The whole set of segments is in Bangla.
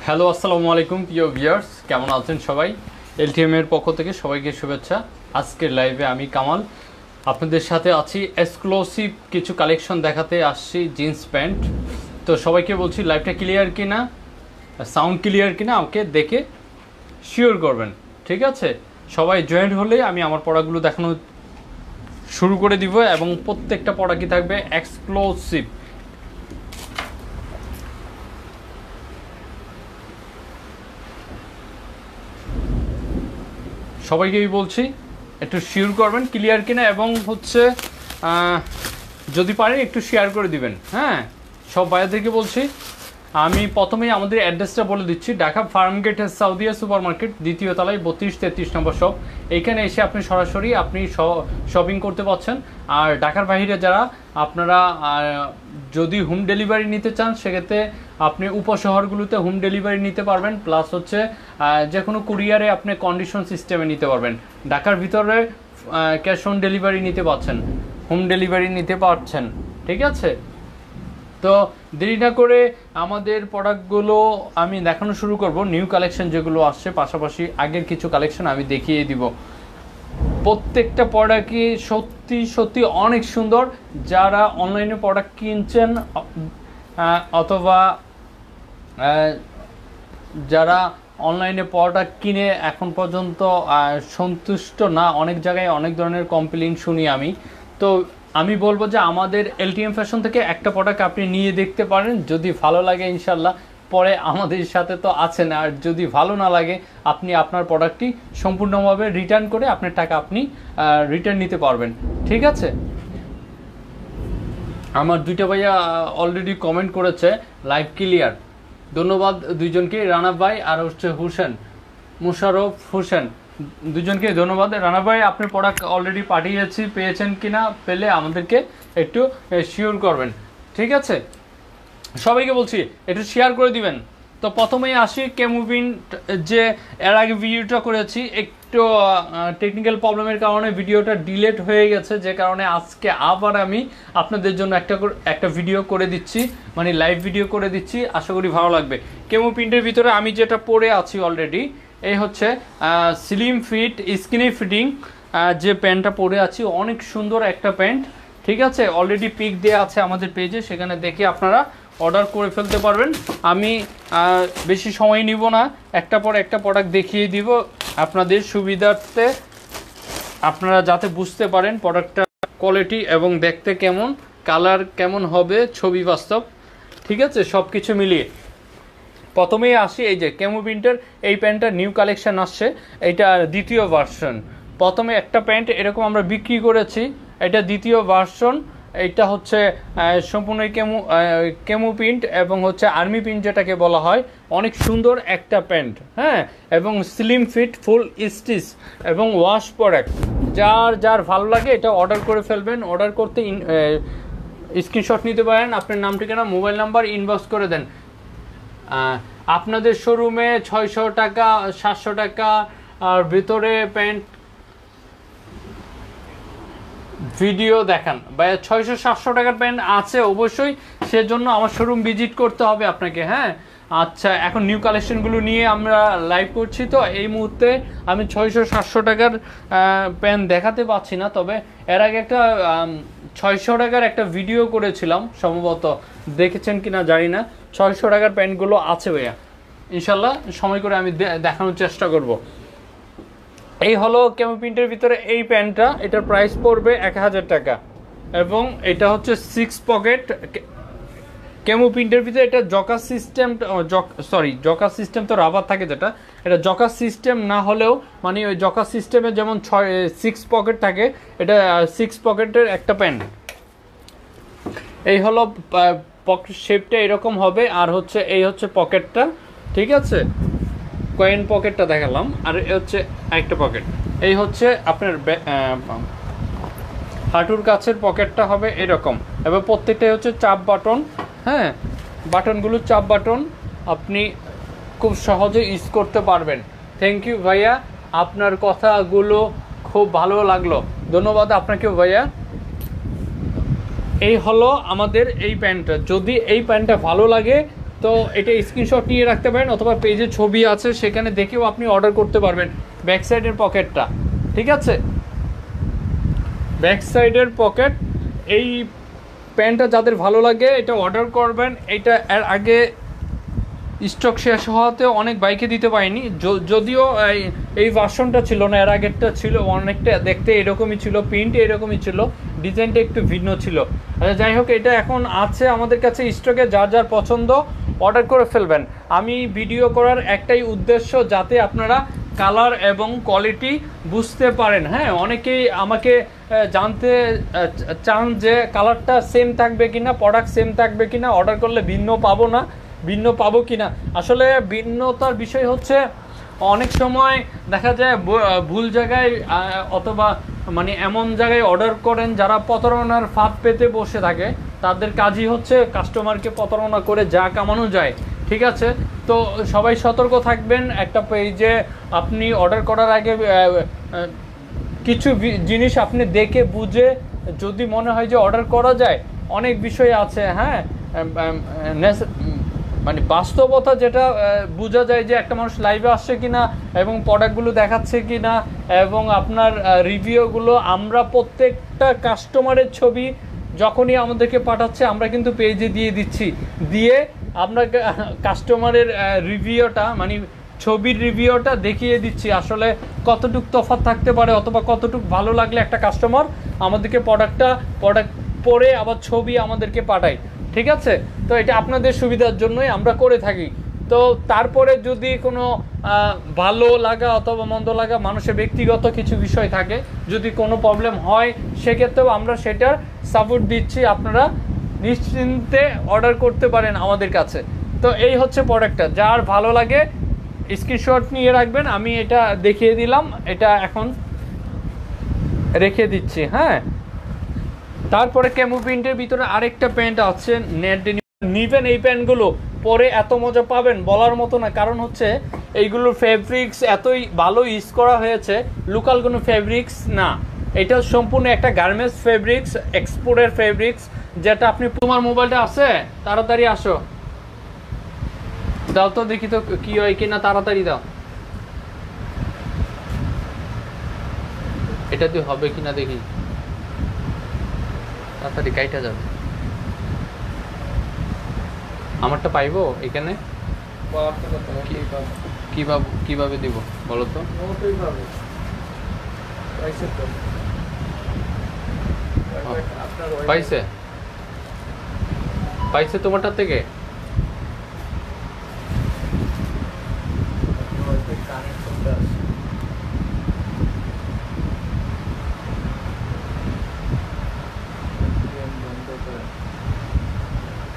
হ্যালো, আসসালামু আলাইকুম প্রিয় ভিউয়ার্স, কেমন আছেন সবাই? এলটিএম এর পক্ষ থেকে সবাইকে শুভেচ্ছা। আজকের লাইভে আমি কামাল আপনাদের সাথে আছি। এক্সক্লুসিভ কিছু কালেকশন দেখাতে আসছি, জিন্স প্যান্ট। তো সবাইকে বলছি লাইভটা ক্লিয়ার কিনা, সাউন্ড ক্লিয়ার কিনা আমাকে দেখে শিওর করবেন, ঠিক আছে? সবাই জয়েন্ট হলে আমি আমার পড়াগুলো দেখানো শুরু করে দিব এবং প্রত্যেকটা পড়া কি থাকবে এক্সক্লুসিভ। সবাইকেই বলছি একটু শিওর করবেন ক্লিয়ার কিনা, এবং হচ্ছে যদি পারেন একটু শেয়ার করে দিবেন। হ্যাঁ, সব ভাইয়াদেরকে বলছি। আমি প্রথমেই আমাদের অ্যাড্রেসটা বলে দিচ্ছি। Dhaka Farmgate Saudia super market, দ্বিতীয় তলায় 32-33 নম্বর শপ। এইখানে এসে আপনি সরাসরি শপিং করতে পারছেন। আর ঢাকার বাইরে যারা আপনারা যদি হোম ডেলিভারি নিতে চান, সেক্ষেত্রে আপনি উপশহরগুলোতে হোম ডেলিভারি নিতে পারবেন। প্লাস হচ্ছে যে কোনো কুরিয়ারে আপনি কন্ডিশন সিস্টেমে নিতে পারবেন। ঢাকার ভিতরে ক্যাশ অন ডেলিভারি নিতে পারছেন, হোম ডেলিভারি নিতে পারছেন, ঠিক আছে? তো দেরি না করে আমাদের প্রোডাক্টগুলো আমি দেখানো শুরু করব। নিউ কালেকশন যেগুলো আসছে, পাশাপাশি আগের কিছু কালেকশন আমি দেখিয়ে দিব। প্রত্যেকটা প্রোডাক্টই সত্যি সত্যি অনেক সুন্দর। যারা অনলাইনে প্রোডাক্ট কিনছেন অথবা যারা অনলাইনে প্রোডাক্ট কিনে এখন পর্যন্ত সন্তুষ্ট না, অনেক জায়গায় অনেক ধরনের কমপ্লেইন শুনি আমি। তো আমি বলবো যে আমাদের এলটিএম ফ্যাশন থেকে একটা প্রোডাক্ট আপনি নিয়ে দেখতে পারেন। যদি ভালো লাগে ইনশাল্লাহ পরে আমাদের সাথে তো আছেন, আর যদি ভালো না লাগে আপনি আপনার প্রোডাক্টটি সম্পূর্ণভাবে রিটার্ন করে আপনার টাকা আপনি রিটার্ন নিতে পারবেন, ঠিক আছে? আমার দুইটা ভাইয়া অলরেডি কমেন্ট করেছে লাইভ ক্লিয়ার, ধন্যবাদ দুইজনকে, রানা ভাই আর হচ্ছে হোসেন, মুশারফ হোসেন, দুজনকে ধন্যবাদ। রানা ভাই আপনার প্রোডাক্ট অলরেডি পাঠিয়েছি, পেয়েছেন কিনা, পেলে আমাদেরকে একটু শিওর করবেন, ঠিক আছে? সবাইকে বলছি একটু শেয়ার করে দিবেন। তো প্রথমেই আসি কেমুবিন, যে এর আগে ভিডিওটা করেছি, একটু টেকনিক্যাল প্রবলেমের কারণে ভিডিওটা ডিলেট হয়ে গেছে, যে কারণে আজকে আবার আমি আপনাদের জন্য একটা ভিডিও করে দিচ্ছি, মানে লাইভ ভিডিও করে দিচ্ছি। আশা করি ভালো লাগবে। কেমু প্রিন্টের ভিতরে আমি যেটা পরে আছি অলরেডি, এই হচ্ছে স্লিম ফিট স্কিনি ফিটিং যে প্যান্টটা পরে আছি, অনেক সুন্দর একটা প্যান্ট, ঠিক আছে? অলরেডি পিক দেওয়া আছে আমাদের পেজে, সেখানে দেখে আপনারা অর্ডার করে ফেলতে পারবেন। আমি বেশি সময় নিব না, একটা পর একটা প্রোডাক্ট দেখিয়ে দিব আপনাদের সুবিধার্থে, আপনারা যাতে বুঝতে পারেন প্রোডাক্টটা কোয়ালিটি এবং দেখতে কেমন, কালার কেমন হবে, ছবি বাস্তব, ঠিক আছে? সব কিছু মিলিয়ে প্রথমেই আসি এই যে কেমু প্রিন্টের এই প্যান্টটা নিউ কালেকশন আসছে, এটা দ্বিতীয় ভার্সন। প্রথমে একটা প্যান্ট এরকম আমরা বিক্রি করেছি, এটা দ্বিতীয় ভার্সন। এটা হচ্ছে সম্পূর্ণ কেমু প্রিন্ট এবং হচ্ছে আর্মি প্রিন্ট যেটাকে বলা হয়, অনেক সুন্দর একটা প্যান্ট। হ্যাঁ, এবং স্লিম ফিট, ফুল স্টিচ এবং ওয়াশ প্রোডাক্ট। যার ভালো লাগে এটা অর্ডার করে ফেলবেন। অর্ডার করতে স্ক্রিনশট নিতে পারেন, আপনার নাম, ঠিকানা, মোবাইল নাম্বার ইনবক্স করে দেন। আপনাদের শোরুমে 600 টাকা 700 টাকা আর ভিতরে প্যান্ট ভিডিও দেখান ভাইয়া, 600-700 টাকার প্যান্ট আছে অবশ্যই, সেজন্য আমার শোরুম ভিজিট করতে হবে আপনাকে। হ্যাঁ, আচ্ছা, এখন নিউ কালেকশনগুলো নিয়ে আমরা লাইভ করছি, তো এই মুহূর্তে আমি 600-700 টাকার প্যান্ট দেখাতে পাচ্ছি না। তবে এর আগে একটা 600 টাকার একটা ভিডিও করেছিলাম, সম্ভবত দেখেছেন কিনা জানি না। 600 টাকার প্যান্টগুলো আছে ভাইয়া, ইনশাল্লাহ সময় করে আমি দেখানোর চেষ্টা করব। এই হলো কেমো প্রিন্টের ভিতরে এই প্যান্টটা, এটার প্রাইস পড়বে 1000 টাকা এবং এটা হচ্ছে 6 পকেট কেমো প্রিন্টের ভিতরে। এটা জকা সিস্টেম, জকা সিস্টেম তো রাবার থাকে, যেটা এটা জকা সিস্টেম না হলেও মানে ওই জকা সিস্টেমে যেমন 6 পকেট থাকে, এটা 6 পকেটের একটা প্যান্ট। এই হলো পকেট শেপটা এরকম হবে, আর হচ্ছে এই হচ্ছে পকেটটা, ঠিক আছে? কয়েন পকেটটা দেখালাম, আর হচ্ছে একটা পকেট। এই হচ্ছে আপনার হাঁটুর কাছের পকেটটা হবে এরকম, এবং প্রত্যেকটাই হচ্ছে চাপ বাটন। হ্যাঁ, বাটনগুলো চাপ বাটন, আপনি খুব সহজে ইউজ করতে পারবেন। থ্যাংক ইউ ভাইয়া, আপনার কথাগুলো খুব ভালো লাগলো, ধন্যবাদ আপনাকেও ভাইয়া। এই হলো আমাদের এই প্যান্টটা। যদি এই প্যান্টটা ভালো লাগে তো এটা স্ক্রিনশট নিয়ে রাখতে পারেন, অথবা পেজে ছবি আছে সেখানে দেখেও আপনি অর্ডার করতে পারবেন। ব্যাক সাইডের পকেটটা, ঠিক আছে, ব্যাক সাইডের পকেট। এই প্যান্টটা যাদের ভালো লাগে এটা অর্ডার করবেন। এটা এর আগে স্টক শেষ হওয়াতে অনেক বাইকে দিতে পারিনি, যদিও এই ভার্সনটা ছিল না, এর আগেরটা ছিল অনেকটা দেখতে এরকমই ছিল, প্রিন্ট এরকমই ছিল, ডিজাইনটা একটু ভিন্ন ছিল। যাই হোক, এটা এখন আছে আমাদের কাছে স্টকে, যার যার পছন্দ অর্ডার করে ফেলবেন। আমি ভিডিও করার একটাই উদ্দেশ্য, যাতে আপনারা কালার এবং কোয়ালিটি বুঝতে পারেন। হ্যাঁ, অনেকেই আমাকে জানতে চান যে কালারটা সেম থাকবে কিনা, প্রোডাক্ট সেম থাকবে কিনা, অর্ডার করলে ভিন্ন পাবো কিনা। আসলে ভিন্নতার বিষয় হচ্ছে অনেক সময় দেখা যায় ভুল জায়গায় অথবা মানে এমন জায়গায় অর্ডার করেন যারা প্রতারণার ফাঁদ পেতে বসে থাকে। তাদের কাজই হচ্ছে কাস্টমারকে প্রতারণা করে যা কামানো যায়। ঠিক আছে, তো সবাই সতর্ক থাকবেন। একটা পেজে আপনি অর্ডার করার আগে কিছু জিনিস আপনি দেখে বুঝে যদি মনে হয় যে অর্ডার করা যায়, অনেক বিষয় আছে। হ্যাঁ, মানে বাস্তবতা যেটা বোঝা যায় যে একটা মানুষ লাইভে আসছে কিনা এবং প্রোডাক্টগুলো দেখাচ্ছে কিনা, এবং আপনার রিভিউগুলো। আমরা প্রত্যেকটা কাস্টমারের ছবি যখনই আমাদেরকে পাঠাচ্ছে আমরা কিন্তু পেজে দিয়ে দিচ্ছি, দিয়ে আমরা কাস্টমারের রিভিউটা মানে ছবির রিভিউটা দেখিয়ে দিচ্ছি আসলে কতটুক তফাৎ থাকতে পারে, অথবা কতটুক ভালো লাগলে একটা কাস্টমার আমাদেরকে প্রোডাক্ট পরে আবার ছবি আমাদেরকে পাঠায়। ঠিক আছে, তো এটা আপনাদের সুবিধার জন্যই আমরা করে থাকি। তো তারপরে যদি কোনো ভালো লাগা অথবা মন্দ লাগা মানুষের ব্যক্তিগত কিছু বিষয় থাকে, যদি কোনো প্রবলেম হয় সেক্ষেত্রেও আমরা সেটার সাপোর্ট দিচ্ছি। আপনারা নিশ্চিন্তে অর্ডার করতে পারেন আমাদের কাছে। তো এই হচ্ছে প্রোডাক্টটা, যার ভালো লাগে স্ক্রিনশট নিয়ে রাখবেন। আমি এটা দেখিয়ে দিলাম, এটা এখন রেখে দিচ্ছি। হ্যাঁ, তারপরে ক্যামো প্রিন্টের ভিতরে আরেকটা প্যান্ট আছে, নেট নিবেন। এই প্যান্টগুলো পরে এত মজা পাবেন বলার মতো না, কারণ হচ্ছে এইগুলোর ফেব্রিক্স এতই ভালো ইউজ করা হয়েছে, লোকাল কোনো ফেব্রিক্স না, এটা সম্পূর্ণ একটা গার্মেন্টস ফেব্রিক্স, এক্সপোর্টের ফেব্রিক্স, যেটা আপনি। তোমার মোবাইলটা আছে? তাড়াতাড়ি আসো, দাও তো দেখি তো কি হয় কিনা, তাড়াতাড়ি দাও। এটা দিয়ে হবে কিনা দেখি, তাড়াতাড়ি কাইটা যাবে। আমারটা পাইবো এখানে? কিভাবে দিব বলো তো? পাইছে তোমারটা থেকে?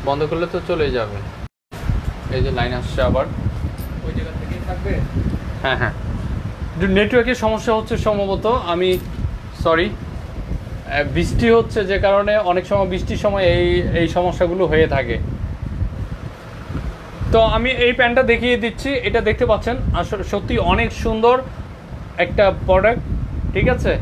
বন্ধ করলে তো চলে যাবে। এই যে লাইন আসছে আবার, ওই জায়গা থেকেই থাকবে। হ্যাঁ হ্যাঁ, নেটওয়ার্কের সমস্যা হচ্ছে সম্ভবত, আমি সরি। বৃষ্টি হচ্ছে যে কারণে অনেক সময় বৃষ্টির সময় এই সমস্যাগুলো হয়ে থাকে। তো আমি এই প্যান্টটা দেখিয়ে দিচ্ছি, এটা দেখতে পাচ্ছেন আসলে সত্যি অনেক সুন্দর একটা প্রোডাক্ট। ঠিক আছে,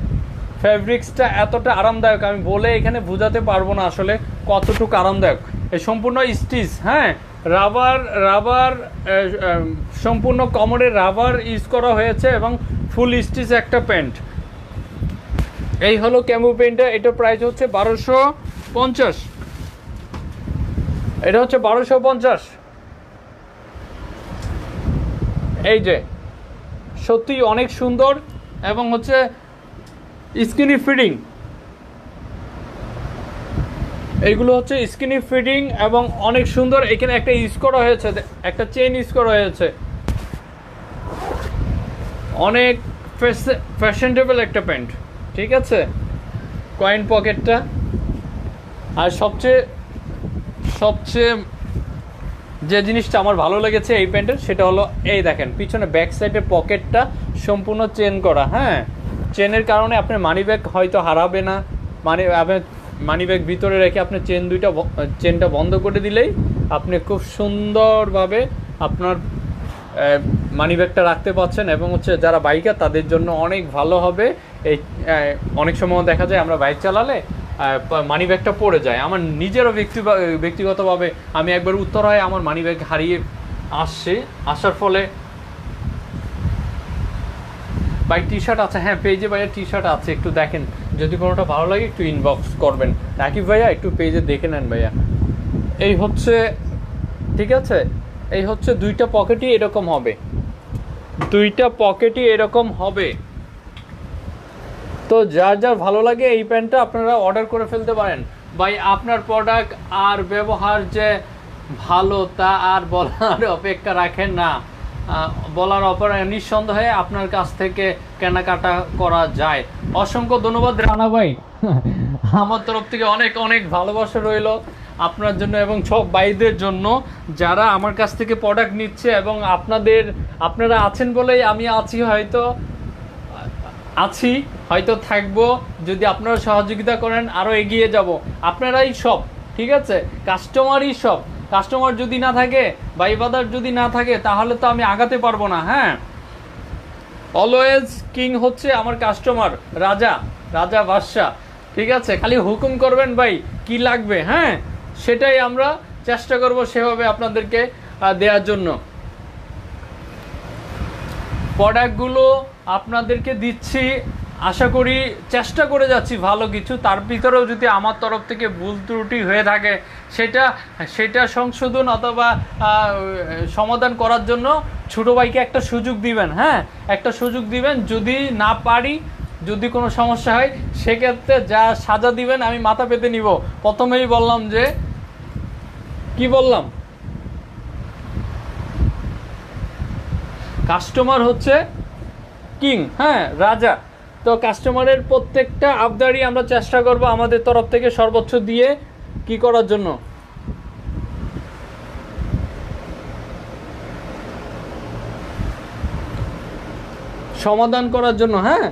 ফেব্রিক্সটা এতটা আরামদায়ক আমি বলে এখানে বোঝাতে পারবো না আসলে কতটুকু আরামদায়ক। এই সম্পূর্ণ স্টিচ, হ্যাঁ, রাবার সম্পূর্ণ কোমরে রাবার ইউজ করা হয়েছে এবং ফুল স্টিচ একটা প্যান্ট। এই হলো ক্যামো প্যান্টটা, এটা প্রাইস হচ্ছে 1250। এটা হচ্ছে 1250। এই যে সত্যি অনেক সুন্দর এবং হচ্ছে স্কিনি ফিটিং। এইগুলো হচ্ছে স্কিনি ফিটিং এবং অনেক সুন্দর। এখানে একটা ইউজ করা হয়েছে, একটা চেন ইউজ করা হয়েছে, অনেক ফ্যাশনেবল একটা প্যান্ট। ঠিক আছে, কয়েন পকেটটা। আর সবচেয়ে যে জিনিসটা আমার ভালো লেগেছে এই প্যান্টের, সেটা হলো এই দেখেন পিছনে ব্যাক সাইডের পকেটটা সম্পূর্ণ চেন করা। হ্যাঁ, চেনের কারণে আপনার মানি ব্যাগ হয়তো হারাবে না। মানি ব্যাগ ভিতরে রেখে আপনি চেনটা বন্ধ করে দিলেই আপনি খুব সুন্দরভাবে আপনার মানি ব্যাগটা রাখতে পারছেন। এবং হচ্ছে যারা বাইকার তাদের জন্য অনেক ভালো হবে। এই অনেক সময় দেখা যায় আমরা বাইক চালালে মানি ব্যাগটা পড়ে যায়। আমার নিজেরও ব্যক্তিগতভাবে আমি একবার উত্তরায় আমার মানি ব্যাগ হারিয়ে আসার ফলে ভাই টি শার্ট আছে, হ্যাঁ পেজে ভাইয়া টি শার্ট আছে, একটু দেখেন যদি কোনোটা ভালো লাগে একটু ইনবক্স করবেন। রাকিব ভাইয়া একটু পেজে দেখে নেন ভাইয়া। এই হচ্ছে, ঠিক আছে, এই হচ্ছে দুইটা পকেটই এরকম হবে, দুইটা পকেটই এরকম হবে। তো যার যার ভালো লাগে এই প্যান্টটা আপনারা অর্ডার করে ফেলতে পারেন। ভাই আপনার প্রোডাক্ট আর ব্যবহার যে ভালো তা আর বলার অপেক্ষা রাখেন না, বলার নিঃসন্দেহে আপনার কাছ থেকে কেনাকাটা করা যায়। অসংখ্য ধন্যবাদ রানা ভাই, আমার তরফ থেকে অনেক অনেক ভালোবাসা রইল আপনার জন্য এবং সব ভাইদের জন্য যারা আমার কাছ থেকে প্রোডাক্ট নিচ্ছে। এবং আপনারা আছেন বলেই আমি হয়তো থাকবো। যদি আপনারা সহযোগিতা করেন আরও এগিয়ে যাব। আপনারাই সব, ঠিক আছে, কাস্টমারই সব। কাস্টমার যদি না থাকে, ভাইবাদার যদি না থাকে, তাহলে তো আমি আগাতে পারবো না। হ্যাঁ, অলওয়েজ কিং হচ্ছে আমার কাস্টমার, রাজা বাদশা, ঠিক আছে। খালি হুকুম করবেন ভাই কি লাগবে, হ্যাঁ সেটাই আমরা চেষ্টা করব সেভাবে আপনাদেরকে দেওয়ার জন্য। প্রোডাক্টগুলো আপনাদেরকে দিচ্ছি, আশা করি চেষ্টা করে যাচ্ছি ভালো কিছু। তার ভিতরেও যদি আমার তরফ থেকে ভুল ত্রুটি হয়ে থাকে সেটা সংশোধন অথবা সমাধান করার জন্য ছোটো ভাইকে একটা সুযোগ দিবেন। হ্যাঁ, একটা সুযোগ দিবেন। যদি না পারি, যদি কোনো সমস্যা হয়, সেক্ষেত্রে যা সাজা দিবেন আমি মাথা পেতে নিব। প্রথমেই বললাম যে, কি বললাম, কাস্টমার হচ্ছে কিং, হ্যাঁ রাজা। তো কাস্টমারের প্রত্যেকটা আবদারই আমরা চেষ্টা করব আমাদের তরফ থেকে সর্বোচ্চ দিয়ে কি করার জন্য, সমাধান করার জন্য। হ্যাঁ,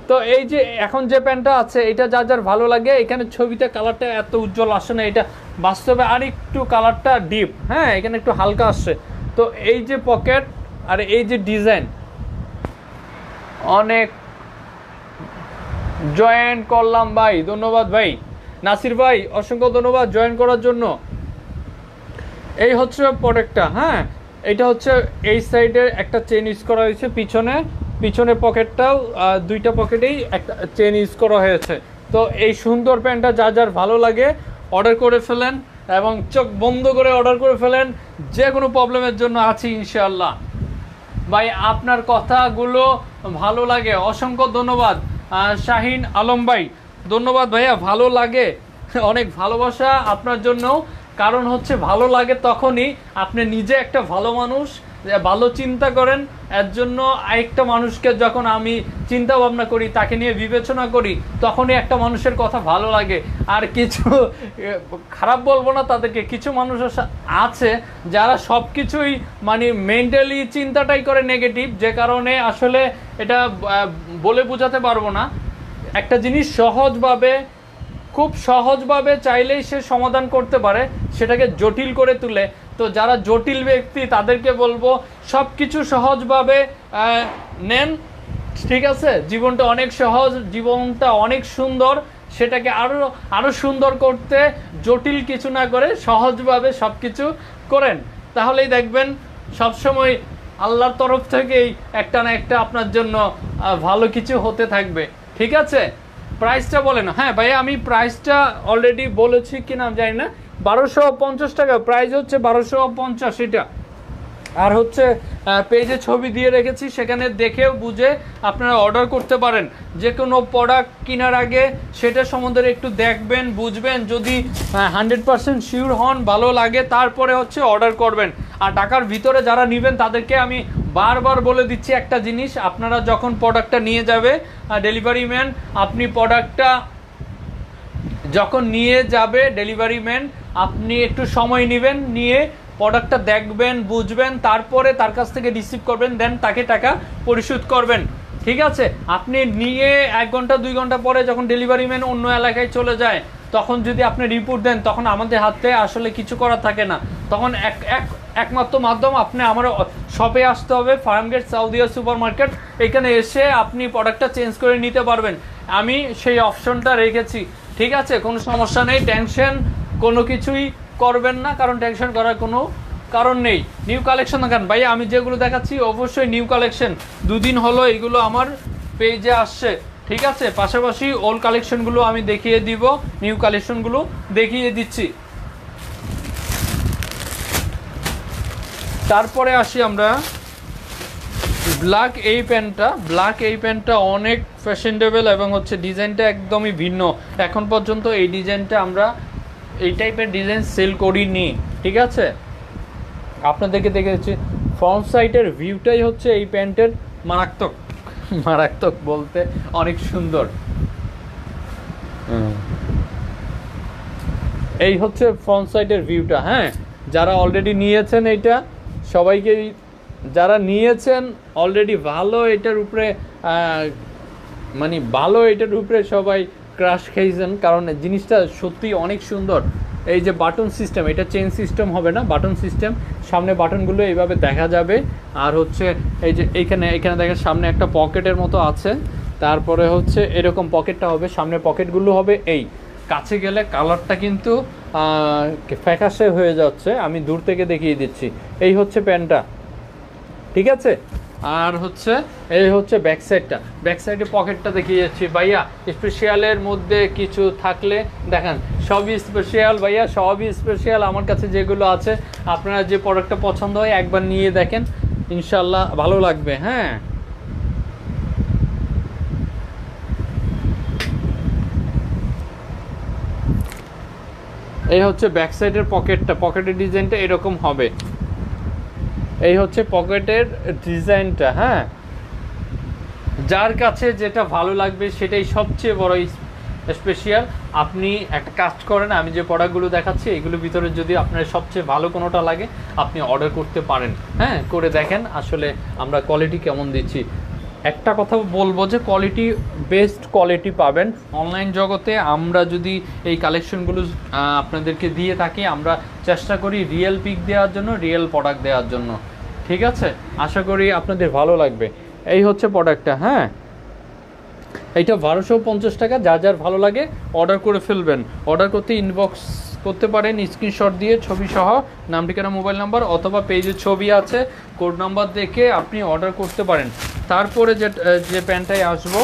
তো এই যে এখন যে প্যান্টটা আছে এটা যার যার ভালো লাগে। এখানে ছবিতে কালারটা এত উজ্জ্বল আসে না, এটা বাস্তবে আর একটু কালারটা ডিপ, হ্যাঁ এখানে একটু হালকা আসছে। তো এই যে পকেট আর এই যে ডিজাইন, অনেক জয়েন করলাম ভাই, ধন্যবাদ ভাই। নাসির ভাই অসংখ্য ধন্যবাদ জয়েন করার জন্য। এই হচ্ছে প্রোডাক্টটা। হ্যাঁ, এটা হচ্ছে এই সাইডে একটা চেন ইউজ করা হয়েছে, পিছনে পকেটটাও দুইটা পকেটেই একটা চেন ইউজ করা হয়েছে। তো এই সুন্দর প্যান্টটা যার যার ভালো লাগে অর্ডার করে ফেলেন এবং চোখ বন্ধ করে অর্ডার করে ফেলেন। যে কোনো প্রবলেমের জন্য আছি ইনশাআল্লাহ। ভাই আপনার কথাগুলো ভালো লাগে, অসংখ্য ধন্যবাদ। শাহিন আলম ভাই ধন্যবাদ ভাইয়া, ভালো লাগে, অনেক ভালোবাসা আপনার জন্য। কারণ হচ্ছে ভালো লাগে তখনই আপনি নিজে একটা ভালো মানুষ, ভালো চিন্তা করেন। এর জন্য আরেকটা মানুষকে যখন আমি চিন্তা ভাবনা করি, তাকে নিয়ে বিবেচনা করি, তখনই একটা মানুষের কথা ভালো লাগে। আর কিছু খারাপ বলবো না তাদেরকে, কিছু মানুষ আছে যারা সব কিছুই মানে মেন্টালি চিন্তাটাই করে নেগেটিভ, যে কারণে আসলে এটা বলে বোঝাতে পারবো না। একটা জিনিস খুব সহজভাবে চাইলেই সে সমাধান করতে পারে, সেটাকে জটিল করে তুলে। তো যারা জটিল ব্যক্তি তাদেরকে বলবো সব কিছু সহজভাবে নেন, ঠিক আছে। জীবনটা অনেক সহজ, জীবনটা অনেক সুন্দর, সেটাকে আরো সুন্দর করতে জটিল কিছু না করে সহজভাবে সব কিছু করেন, তাহলেই দেখবেন সবসময় আল্লাহর তরফ থেকেই একটা না একটা আপনার জন্য ভালো কিছু হতে থাকবে, ঠিক আছে। প্রাইসটা বলেন। হ্যাঁ ভাইয়া, আমি প্রাইসটা অলরেডি বলেছি কিনা আমি জানি না। 1250 টাকা প্রাইস হচ্ছে, 1250 এটা। আর হচ্ছে পেজে ছবি দিয়ে রেখেছি, সেখানে দেখেও বুঝে আপনারা অর্ডার করতে পারেন। যে কোনো প্রোডাক্ট কেনার আগে সেটা সম্বন্ধে একটু দেখবেন, বুঝবেন। যদি 100% শিওর হন, ভালো লাগে, তারপরে হচ্ছে অর্ডার করবেন। আর ঢাকার ভিতরে যারা নেবেন তাদেরকে আমি বারবার বলে দিচ্ছি একটা জিনিস, আপনারা যখন প্রোডাক্টটা নিয়ে যাবে ডেলিভারি ম্যান, আপনি প্রোডাক্টটা যখন নিয়ে যাবে ডেলিভারি ম্যান, আপনি একটু সময় নেবেন, নিয়ে প্রোডাক্টটা দেখবেন, বুঝবেন, তারপরে তার কাছ থেকে রিসিভ করবেন, দেন তাকে টাকা পরিশোধ করবেন, ঠিক আছে। আপনি নিয়ে 1 ঘন্টা 2 ঘন্টা পরে যখন ডেলিভারি ম্যান অন্য এলাকায় চলে যায়, তখন যদি আপনি রিপোর্ট দেন, তখন আমাদের হাতে আসলে কিছু করার থাকে না। তখন একমাত্র মাধ্যম আপনি আমার শপে আসতে হবে, ফার্মগেট সাউদিয়া সুপার মার্কেট। এখানে এসে আপনি প্রোডাক্টটা চেঞ্জ করে নিতে পারবেন। আমি সেই অপশনটা রেখেছি, ঠিক আছে, কোনো সমস্যা নেই, টেনশন কোনো কিছুই করবেন না, কারণ টেনশন করার কোনো কারণ নেই। নিউ কালেকশন দেখান ভাই, আমি যেগুলো দেখাচ্ছি অবশ্যই নিউ কালেকশন, দুদিন হলো এগুলো আমার পেজে আসছে, ঠিক আছে। পাশাপাশি ওল্ড কালেকশনগুলো আমি দেখিয়ে দিব, নিউ কালেকশনগুলো দেখিয়ে দিচ্ছি। তারপরে আসি আমরা ব্ল্যাক এই প্যান্টটা অনেক ফ্যাশনেবল এবং হচ্ছে ডিজাইনটা একদমই ভিন্ন। এখন পর্যন্ত এই ডিজাইনটা আমরা এই টাইপের ডিজাইন সেল করিনি, ঠিক আছে। আপনাদেরকে দেখেছি ফ্রন্ট সাইডের ভিউটাই হচ্ছে এই প্যান্টের মারাত্মক বলতে অনেক সুন্দর। এই হচ্ছে ফ্রন্ট সাইডের ভিউটা। হ্যাঁ, যারা অলরেডি নিয়েছেন এইটা, সবাইকে যারা নিয়েছেন অলরেডি ভালো এটার উপরে সবাই ক্রাশ খেয়েছেন, কারণ জিনিসটা সত্যি অনেক সুন্দর। এই যে বাটন সিস্টেম, এটা চেন সিস্টেম হবে না, বাটন সিস্টেম, সামনে বাটনগুলো এইভাবে দেখা যাবে। আর হচ্ছে এই যে এখানে দেখেন সামনে একটা পকেটের মতো আছে, তারপরে হচ্ছে এরকম পকেটটা হবে, সামনে পকেটগুলো হবে। এই কাছে গেলে কালারটা কিন্তু ফ্যাকাশে হয়ে যাচ্ছে, আমি দূর থেকে দেখিয়ে দিচ্ছি। এই হচ্ছে প্যান্টটা, ঠিক আছে। আর হচ্ছে এই হচ্ছে ব্যাক সাইডে পকেটটা দেখিয়ে যাচ্ছি ভাইয়া। স্পেশালের মধ্যে কিছু থাকলে দেখান, সবই স্পেশাল ভাইয়া, সবই স্পেশাল। আমার কাছে যেগুলো আছে, আপনারা যে প্রোডাক্টটা পছন্দ হয় একবার নিয়ে দেখেন, ইনশাল্লাহ ভালো লাগবে। হ্যাঁ, এই হচ্ছে ব্যাক সাইডের পকেটের ডিজাইনটা এরকম হবে। এই হচ্ছে পকেটের ডিজাইনটা। হ্যাঁ, যার কাছে যেটা ভালো লাগবে সেটাই সবচেয়ে বড় স্পেশাল। আপনি একটা কাজ করেন, আমি যে প্রোডাক্টগুলো দেখাচ্ছি এগুলোর ভিতরে যদি আপনার সবচেয়ে ভালো কোনোটা লাগে আপনি অর্ডার করতে পারেন। হ্যাঁ, করে দেখেন আসলে আমরা কোয়ালিটি কেমন দিচ্ছি। একটা কথা বলবো যে কোয়ালিটি, বেস্ট কোয়ালিটি পাবেন অনলাইন জগতে। আমরা যদি এই কালেকশনগুলো আপনাদেরকে দিয়ে থাকি, আমরা চেষ্টা করি রিয়েল পিক দেওয়ার জন্য, রিয়েল প্রোডাক্ট দেওয়ার জন্য, ঠিক আছে। আশা করি আপনাদের ভালো লাগবে। এই হচ্ছে প্রোডাক্টটা। হ্যাঁ, এইটা 1250 টাকা। যার ভালো লাগে অর্ডার করে ফেলবেন। অর্ডার করতে ইনবক্স করতে পারেন স্ক্রিনশট দিয়ে, ছবি সহ, নাম ঠিকানা মোবাইল নাম্বার, অথবা পেজে ছবি আছে, কোড নাম্বার দেখে আপনি অর্ডার করতে পারেন। তারপরে যে প্যান্টটায় আসবো,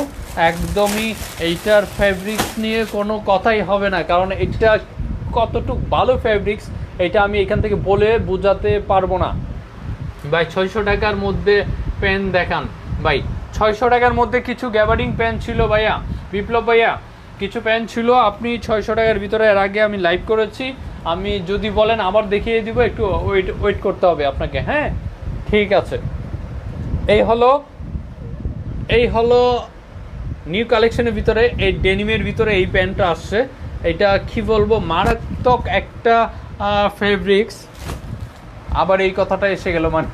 একদমই এইটার ফ্যাব্রিক্স নিয়ে কোনো কথাই হবে না, কারণ এটা কতটুকু ভালো ফ্যাব্রিক্স এটা আমি এখান থেকে বলে বোঝাতে পারবো না ভাই। 600 টাকার মধ্যে প্যান্ট দেখান ভাই। 600 টাকার মধ্যে কিছু গ্যাবার্ডিং প্যান্ট ছিল ভাইয়া, বিপ্লব ভাইয়া, কিছু প্যান্ট ছিল আপনি 600 টাকার ভিতরে। এর আগে আমি লাইভ করেছি, আমি যদি বলেন আবার দেখিয়ে দিব, একটু ওয়েট করতে হবে আপনাকে। হ্যাঁ, ঠিক আছে। এই হলো নিউ কালেকশনের ভিতরে, এই ডেনিমের ভিতরে এই প্যান্টটা আসছে। এটা কি বলবো, মারাত্মক একটা ফেব্রিক্স। আবার এই কথাটা এসে গেল, মানে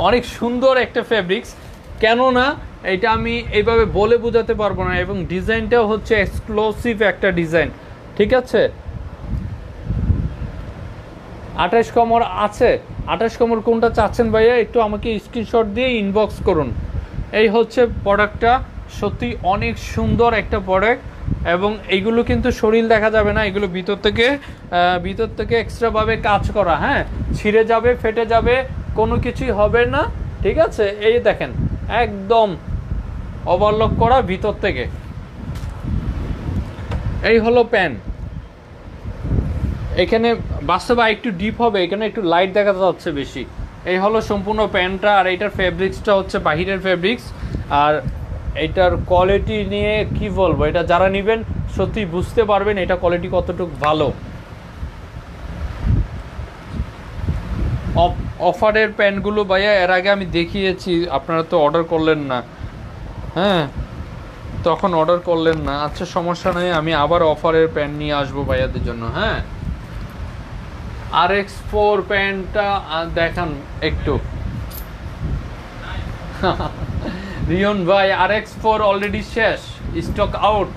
অনেক সুন্দর একটা ফেব্রিক্স, কেননা এটা আমি এইভাবে বলে বোঝাতে পারবো না। এবং ডিজাইনটাও হচ্ছে এক্সক্লুসিভ একটা ডিজাইন, ঠিক আছে। 28 কমর আছে। 28 কমর কোনটা চাচ্ছেন ভাইয়া, একটু আমাকে স্ক্রিনশট দিয়ে ইনবক্স করুন। এই হচ্ছে প্রোডাক্টটা, সত্যি অনেক সুন্দর একটা প্রোডাক্ট। এবং এইগুলো কিন্তু শরীর দেখা যাবে না, এগুলো ভিতর থেকে এক্সট্রাভাবে কাজ করা। হ্যাঁ, ছিঁড়ে যাবে, ফেটে যাবে, কোনো কিছুই হবে না, ঠিক আছে। এই দেখেন একদম ওভারলক করা ভিতর থেকে। এই হলো প্যান্ট। এখানে বাস্তবে একটু ডিপ হবে, এখানে একটু লাইট দেখা যাচ্ছে বেশি। এই হলো সম্পূর্ণ প্যান্টটা। আর এইটার ফেব্রিক্সটা হচ্ছে বাহিরের ফেব্রিক্স। আর এইটার কোয়ালিটি নিয়ে কি বলবো, এটা যারা নেবেন সত্যি বুঝতে পারবেন এটা কোয়ালিটি কতটুকু ভালো। অফারের প্যান্টগুলো ভাইয়া এর আগে আমি দেখিয়েছি, আপনারা তো অর্ডার করলেন না। হ্যাঁ, তখন অর্ডার করলেন না, আচ্ছা সমস্যা নেই, আমি আবার অফারের প্যান্ট নিয়ে আসবো ভাইয়াদের জন্য। হ্যাঁ, RX4 প্যান্টটা দেখান একটু। রিয়ন ভাই, RX4 অলরেডি শেষ, স্টক আউট।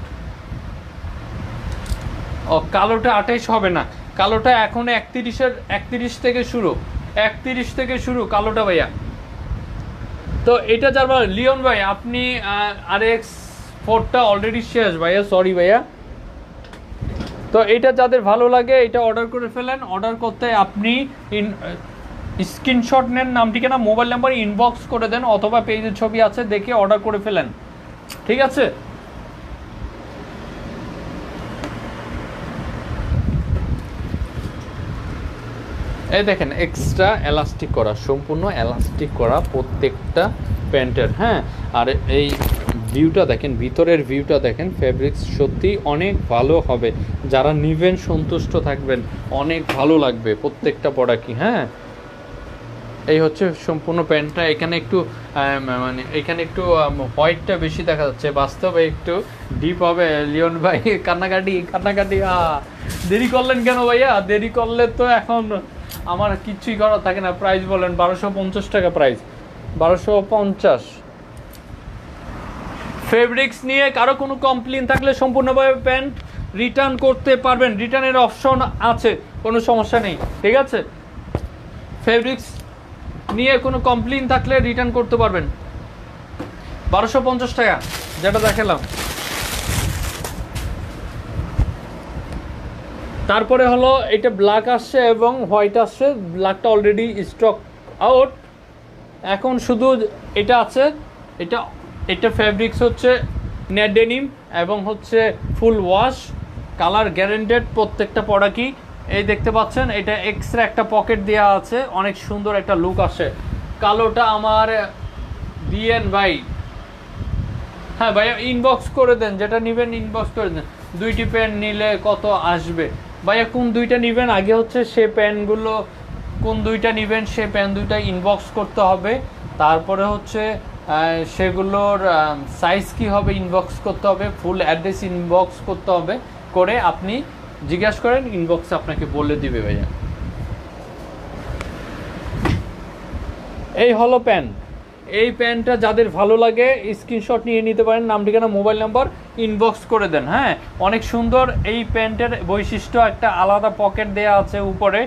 ও, কালোটা 28 হবে না, কালোটা এখন 31 থেকে শুরু কালোটা ভাইয়া। তো এটা যার লিওন ভাই, আপনি RX4টা অলরেডি শেষ ভাইয়া, সরি ভাইয়া। তো এটা যাদের ভালো লাগে এটা অর্ডার করে ফেলেন। অর্ডার করতে আপনি স্ক্রিনশট নেন, নাম ঠিকানা মোবাইল নাম্বার ইনবক্স করে দেন, অথবা পেজের ছবি আছে দেখে অর্ডার করে ফেলেন, ঠিক আছে? এই দেখেন এক্সট্রা এলাস্টিক করা, সম্পূর্ণ এলাস্টিক করা প্রত্যেকটা প্যান্টের। হ্যাঁ, আর এই ভিউটা দেখেন, ভিতরের ভিউটা দেখেন, ফেব্রিক্স সত্যি অনেক ভালো হবে। যারা নিবেন সন্তুষ্ট থাকবেন, অনেক ভালো লাগবে প্রত্যেকটা প্রোডাক্টই। হ্যাঁ, এই হচ্ছে সম্পূর্ণ প্যান্টটা। এখানে একটু মানে এখানে একটু হোয়াইটটা বেশি দেখা যাচ্ছে, বাস্তবে একটু ডিপ হবে। লিওন ভাই কান্নাকাটি কান্নাকাটি, দেরি করলেন কেন ভাইয়া? দেরি করলে তো এখন আমার কিচ্ছুই করার থাকে না। প্রাইস বলেন 1250 টাকা প্রাইস, 1250। ফেব্রিক্স নিয়ে কারো কোনো কমপ্লেন থাকলে সম্পূর্ণভাবে প্যান্ট রিটার্ন করতে পারবেন, রিটার্নের অপশন আছে, কোনো সমস্যা নেই, ঠিক আছে? ফেব্রিক্স নিয়ে কোনো কমপ্লেন থাকলে রিটার্ন করতে পারবেন। 1250 টাকা যেটা দেখালাম। তারপরে হলো এটা ব্ল্যাক আসছে এবং হোয়াইট আসছে। ব্ল্যাকটা অলরেডি স্টক আউট, এখন শুধু এটা আছে। এটা এটা ফেব্রিক্স হচ্ছে নেট ডেনিম এবং হচ্ছে ফুল ওয়াশ, কালার গ্যারেন্টেড প্রত্যেকটা প্রোডাক্টই। এই দেখতে পাচ্ছেন এটা এক্সট্রা একটা পকেট দেওয়া আছে, অনেক সুন্দর একটা লুক আসে। কালোটা আমার দিয়েন ভাই। হ্যাঁ ভাইয়া, ইনবক্স করে দেন, যেটা নেবেন ইনবক্স করে দেন। দুইটি প্যান্ট নিলে কত আসবে ভাইয়া? কোন দুইটা নেবেন আগে হচ্ছে সে প্যান্টগুলো, কোন দুইটা নেবেন সে প্যান্ট দুইটা ইনবক্স করতে হবে। তারপরে হচ্ছে সেগুলোর সাইজ কি হবে ইনবক্স করতে হবে, ফুল অ্যাড্রেস ইনবক্স করতে হবে, করে আপনি জিজ্ঞাসা করেন, ইনবক্সে আপনাকে বলে দিবে ভাইয়া। এই হলো প্যান্ট। এই প্যান্টটা যাদের ভালো লাগে স্ক্রিনশট নিয়ে নিতে পারেন, নাম ঠিকানা মোবাইল নাম্বার ইনবক্স করে দেন। হ্যাঁ, অনেক সুন্দর এই প্যান্টের বৈশিষ্ট্য, একটা আলাদা পকেট দেওয়া আছে উপরে,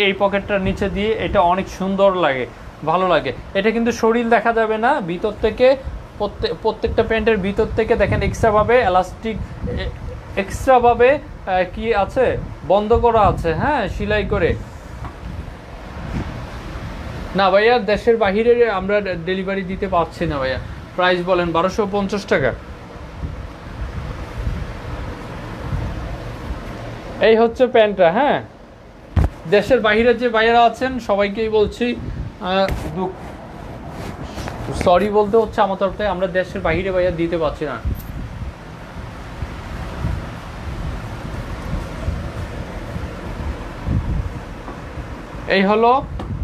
এই পকেটটার নিচে দিয়ে, এটা অনেক সুন্দর লাগে, ভালো লাগে। এটা কিন্তু শরীর দেখা যাবে না, ভিতর থেকে প্রত্যেকটা প্যান্টের ভিতর থেকে দেখেন এক্সট্রাভাবে এলাস্টিক, এক্সট্রাভাবে কি আছে বন্ধ করা আছে, হ্যাঁ, সেলাই করে। না ভাইয়া, দেশের বাহিরে আমরা ডেলিভারি দিতে পারছি না ভাইয়া। প্রাইস বলেন 1250 টাকা। এই হচ্ছে প্যান্টটা। হ্যাঁ, দেশের বাহিরে যে ভাইয়ারা আছেন সবাইকেই বলছি, সরি বলতে হচ্ছে আমার তরফ থেকে, আমরা দেশের বাহিরে ভাইয়া দিতে পারছি না। এই হলো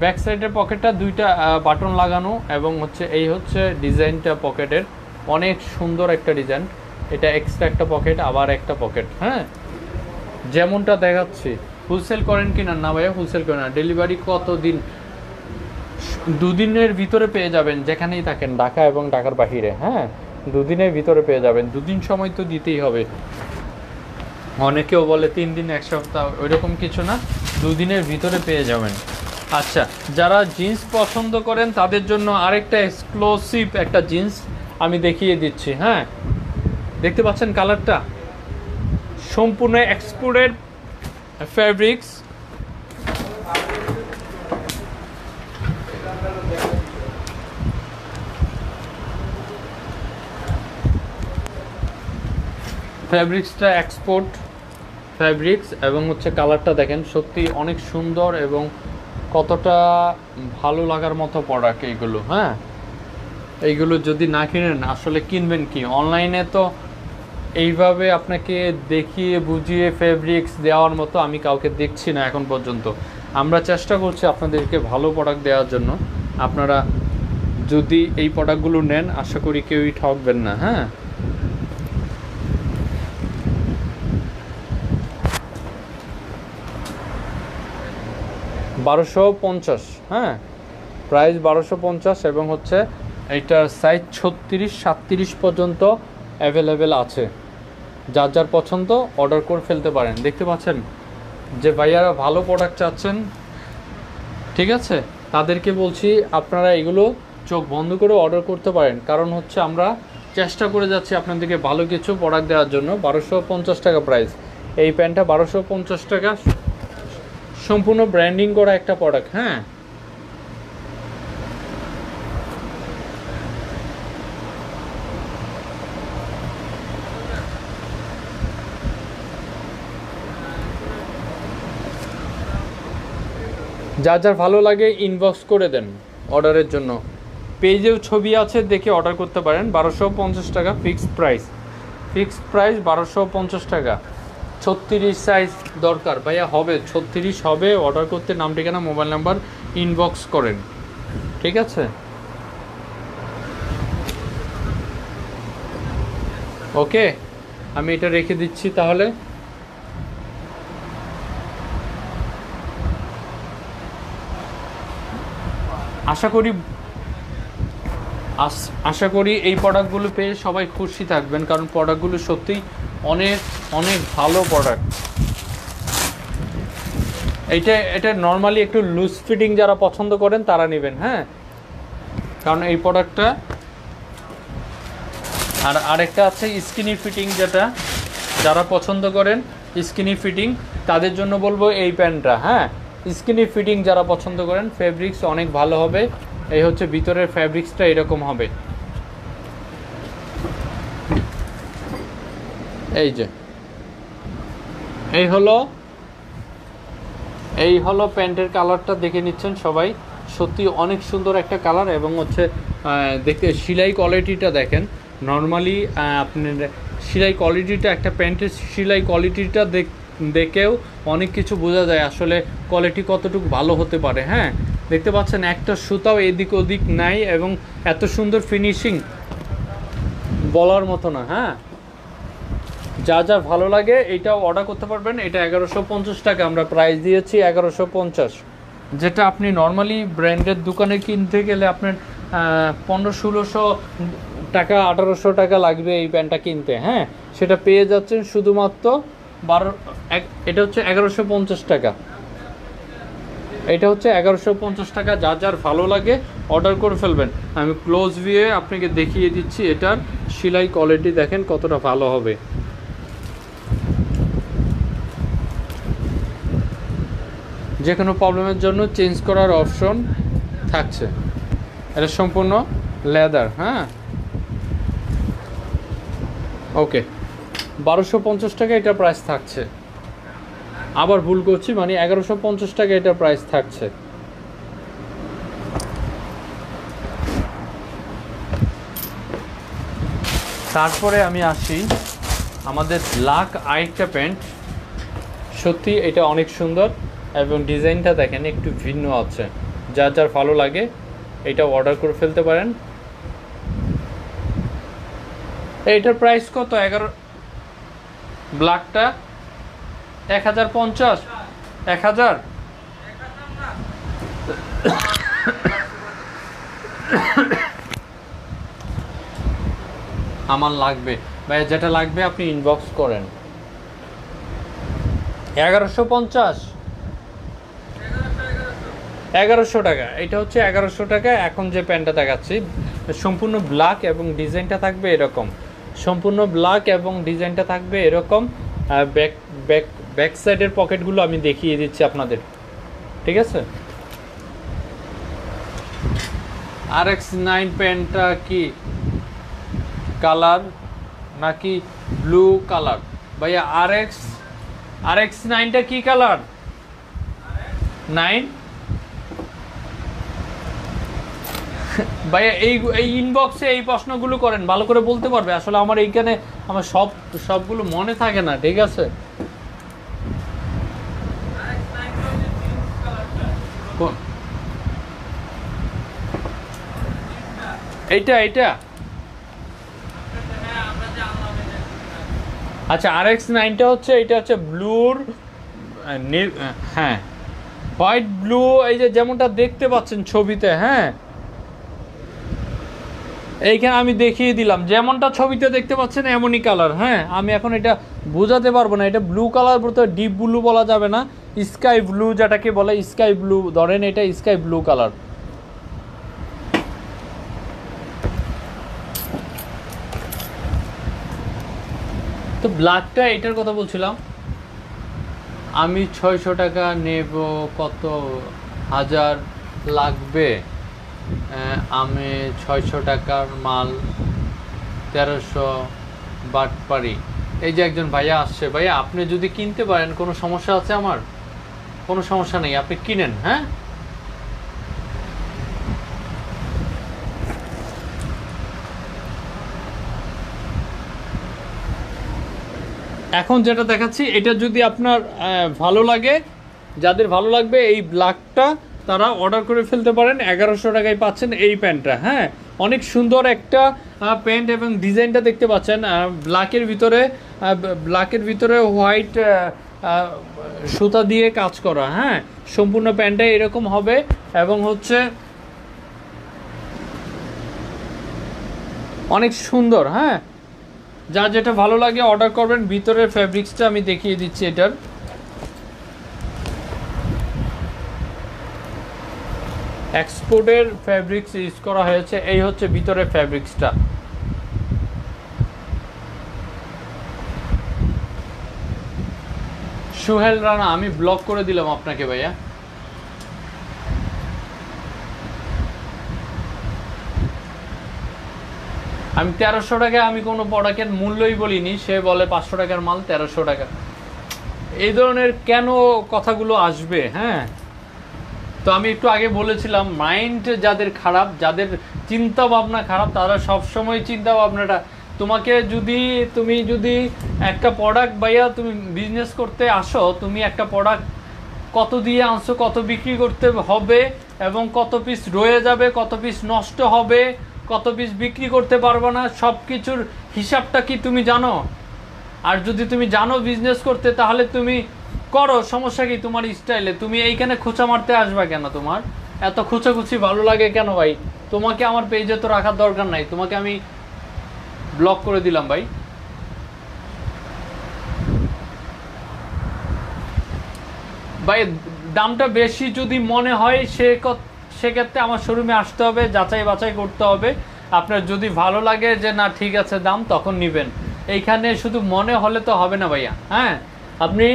ব্যাক সাইডের পকেটটা, দুইটা বাটন লাগানো, এবং হচ্ছে এই হচ্ছে ডিজাইনটা পকেটের, অনেক সুন্দর একটা ডিজাইন। এটা এক্সট্রা একটা পকেট, আবার একটা পকেট। হ্যাঁ, যেমনটা দেখাচ্ছি। হোলসেল করেন কিনা? না ভাইয়া, হোলসেল করেন না। ডেলিভারি কত দিন? 2 দিনের ভিতরে পেয়ে যাবেন, যেখানেই থাকেন, ঢাকা এবং ঢাকার বাহিরে। হ্যাঁ, 2 দিনের ভিতরে পেয়ে যাবেন। 2 দিন সময় তো দিতেই হবে। অনেকেও বলে 3 দিন, 1 সপ্তাহ, ওইরকম কিছু না, 2 দিনের ভিতরে পেয়ে যাবেন। আচ্ছা, যারা জিন্স পছন্দ করেন তাদের জন্য আরেকটা এক্সক্লুসিভ একটা জিন্স আমি দেখিয়ে দিচ্ছি। হ্যাঁ, দেখতে পাচ্ছেন কালারটা, সম্পূর্ণ এক্সপোর্টেড ফেব্রিক্স। ফেব্রিক্সটা এক্সপোর্ট ফেব্রিক্স, এবং হচ্ছে কালারটা দেখেন, সত্যি অনেক সুন্দর এবং কতটা ভালো লাগার মতো প্রোডাক্ট এইগুলো। হ্যাঁ, এইগুলো যদি না কিনেন আসলে কিনবেন কি? অনলাইনে তো এইভাবে আপনাকে দেখিয়ে বুঝিয়ে ফেব্রিক্স দেওয়ার মতো আমি কাউকে দেখছি না এখন পর্যন্ত। আমরা চেষ্টা করছি আপনাদেরকে ভালো প্রোডাক্ট দেওয়ার জন্য। আপনারা যদি এই প্রোডাক্টগুলো নেন আশা করি কেউই ঠকবেন না। হ্যাঁ, $1250। হ্যাঁ, প্রাইস 1250, এবং হচ্ছে এইটার সাইজ 36-37 পর্যন্ত অ্যাভেলেবেল আছে। যার যার পছন্দ অর্ডার করে ফেলতে পারেন। দেখতে পাচ্ছেন যে ভাইয়ারা ভালো প্রোডাক্ট চাচ্ছেন, ঠিক আছে, তাদেরকে বলছি আপনারা এগুলো চোখ বন্ধ করে অর্ডার করতে পারেন। কারণ হচ্ছে আমরা চেষ্টা করে যাচ্ছি আপনাদেরকে ভালো কিছু প্রোডাক্ট দেওয়ার জন্য। 1250 টাকা প্রাইস। এই প্যান্টটা 1250 টাকা, সম্পূর্ণ ব্র্যান্ডিং করা একটা প্রোডাক্ট। হ্যাঁ, যার যার ভালো লাগে ইনবক্স করে দেন অর্ডারের জন্য। পেজেও ছবি আছে, দেখে অর্ডার করতে পারেন। 1250 টাকা ফিক্সড প্রাইস, ফিক্সড প্রাইস 1250 টাকা। 36 সাইজ দরকার ভাইয়া, হবে 36 হবে। অর্ডার করতে নাম, ঠিকানা, মোবাইল নাম্বার ইনবক্স করেন, ঠিক আছে? ওকে, আমি এটা রেখে দিচ্ছি তাহলে। আশা করি এই প্রোডাক্টগুলো পেয়ে সবাই খুশি থাকবেন, কারণ প্রোডাক্টগুলো সত্যিই অনেক অনেক ভালো প্রোডাক্ট। এটা নর্মালি একটু লুজ ফিটিং যারা পছন্দ করেন তারা নেবেন। হ্যাঁ, কারণ এই প্রোডাক্টটা, আর আরেকটা আছে স্কিনি ফিটিং, যেটা যারা পছন্দ করেন স্কিনি ফিটিং তাদের জন্য বলবো এই প্যান্টটা। হ্যাঁ, স্কিনি ফিটিং যারা পছন্দ করেন, ফেব্রিক্স অনেক ভালো হবে। এই হচ্ছে ভিতরের ফেব্রিক্সটা এরকম হবে। এই যে এই হলো প্যান্টের কালারটা, দেখে নিচ্ছেন সবাই। সত্যি অনেক সুন্দর একটা কালার, এবং হচ্ছে দেখতে সেলাই কোয়ালিটিটা দেখেন। নর্মালি আপনার সেলাই কোয়ালিটিটা, একটা প্যান্টের সেলাই কোয়ালিটিটা দেখেও অনেক কিছু বোঝা যায় আসলে কোয়ালিটি কতটুকু ভালো হতে পারে। হ্যাঁ, দেখতে পাচ্ছেন একটা সুতাও এদিক ওদিক নাই, এবং এত সুন্দর ফিনিশিং বলার মতো না। হ্যাঁ, যা যা ভালো লাগে এইটাও অর্ডার করতে পারবেন। এটা 1150 টাকা আমরা প্রাইস দিয়েছি, 1150। যেটা আপনি নর্মালি ব্র্যান্ডের দোকানে কিনতে গেলে আপনার 1500-1600 টাকা, 1800 টাকা লাগবে এই প্যান্টটা কিনতে। হ্যাঁ, সেটা পেয়ে যাচ্ছেন শুধুমাত্র এটা হচ্ছে 1150 টাকা। এটা হচ্ছে 1150 টাকা। যার যার ভালো লাগে অর্ডার করে ফেলবেন। আমি ক্লোজ ভিউয়ে আপনাকে দেখিয়ে দিচ্ছি, এটার সেলাই কোয়ালিটি দেখেন কতটা ভালো হবে। যে কোনো প্রবলেমের জন্য চেঞ্জ করার অপশন থাকছে। এটা সম্পূর্ণ লেদার। হ্যাঁ, ওকে, 1250 টাকা এটা প্রাইস থাকছে। আবার ভুল করছি, মানে 1150 টাকা এটা প্রাইস থাকছে। তারপরে আমি আসি আমাদের ব্ল্যাক আরেকটা প্যান্ট। সত্যি এটা অনেক সুন্দর, এবং ডিজাইনটা দেখেন একটু ভিন্ন আছে। যার যার ভালো লাগে এটা অর্ডার করে ফেলতে পারেন। এইটার প্রাইস কত? 11, ব্ল্যাকটা 1050, 1000। আমার লাগবে ভাই, যেটা লাগবে আপনি ইনবক্স করেন। 1150, 1100 টাকা। এটা হচ্ছে 1100 টাকা। এখন যে প্যান্টটা দেখাচ্ছি সম্পূর্ণ ব্ল্যাক, এবং ডিজাইনটা থাকবে এরকম। সম্পূর্ণ ব্ল্যাক এবং ডিজাইনটা থাকবে এরকম। ব্যাক ব্যাক ব্যাক সাইডের পকেটগুলো আমি দেখিয়ে দিচ্ছি আপনাদের, ঠিক আছে? RX9 প্যান্টটা কি কালার নাকি ব্লু কালার? ভাইয়া RX9টা কি কালার? 9 ভাইয়া এই ইনবক্সে এই প্রশ্নগুলো করেন, ভালো করে বলতে পারবে। আসলে আমার এইখানে আমার সবগুলো মনে থাকে না, ঠিক আছে? এইটা আচ্ছা, RX9টা হচ্ছে, এটা হচ্ছে ব্লুর, হ্যাঁ হোয়াইট ব্লু, এই যে যেমনটা দেখতে পাচ্ছেন ছবিতে। হ্যাঁ, এইখানে আমি দেখিয়ে দিলাম, যেমনটা ছবিতে দেখতে পাচ্ছেন এমনই কালার। হ্যাঁ, আমি এখন এটা বোঝাতে পারবো না। এটা ব্লু কালার বলতে ডিপ ব্লু বলা যাবে না, স্কাই ব্লু যেটাকে বলে, স্কাই ব্লু ধরেন, এটা স্কাই ব্লু কালার। তো ব্ল্যাকটা এটার কথা বলছিলাম। আমি 600 টাকা নেব, কত হাজার লাগবে? আমি 600 টাকার মাল 1300 বাটপারি। এই যে একজন ভাইয়া আসছে, ভাইয়া আপনি যদি কিনতে পারেন কোনো সমস্যা আছে? আমার কোনো সমস্যা নেই, আপনি কিনেন। হ্যাঁ, এখন যেটা দেখাচ্ছি এটা যদি আপনার ভালো লাগে, যাদের ভালো লাগবে এই ব্ল্যাকটা তারা অর্ডার করে ফেলতে পারেন। 1100 টাকায় পাচ্ছেন এই প্যান্টটা। হ্যাঁ, অনেক সুন্দর একটা প্যান্ট এবং ডিজাইনটা দেখতে পাচ্ছেন ব্ল্যাকের ভিতরে হোয়াইট সুতা দিয়ে কাজ করা। হ্যাঁ, সম্পূর্ণ প্যান্টটা এরকম হবে এবং হচ্ছে অনেক সুন্দর। হ্যাঁ, যার যেটা ভালো লাগে অর্ডার করবেন। ভিতরের ফ্যাব্রিক্সটা আমি দেখিয়ে দিচ্ছি। এটার এক্সপোর্টের ফ্যাব্রিক্স ইউজ করা হয়েছে। এই হচ্ছে ভিতরের ফ্যাব্রিক্সটা। সোহেল রানা, আমি ব্লক করে দিলাম আপনাকে ভাইয়া। আমি 1300 টাকায় আমি কোনো প্রোডাক্টের মূল্যই বলিনি, সে বলে 500 টাকার মাল 1300 টাকা। এই ধরনের কেন কথাগুলো আসবে? হ্যাঁ, তো আমি একটু আগে বলেছিলাম মাইন্ড যাদের খারাপ, যাদের চিন্তা ভাবনা খারাপ, তারা সবসময় চিন্তা ভাবনাটা তুমি যদি একটা প্রোডাক্ট ভাইয়া তুমি বিজনেস করতে আসো, তুমি একটা প্রোডাক্ট কত দিয়ে আনছো, কত বিক্রি করতে হবে এবং কত পিস রয়ে যাবে, কত পিস নষ্ট হবে, কত পিস বিক্রি করতে পারবে না, সব কিছুর হিসাবটা কি তুমি জানো? আর যদি তুমি জানো বিজনেস করতে, তাহলে তুমি করো, সমস্যা কি তোমার স্টাইলে? তুমি এইখানে খোঁচা মারতে আসবা কেন? তোমার এত খোঁচাখুচি ভালো লাগে কেন ভাই? তোমাকে আমার পেজে তো রাখার দরকার নাই, তোমাকে আমি ব্লক করে দিলাম ভাই। ভাই দামটা বেশি যদি মনে হয় সেক্ষেত্রে আমার শোরুমে আসতে হবে, যাচাই বাছাই করতে হবে। আপনার যদি ভালো লাগে যে না ঠিক আছে দাম, তখন নেবেন। এইখানে শুধু মনে হলে তো হবে না ভাইয়া। হ্যাঁ, আপনি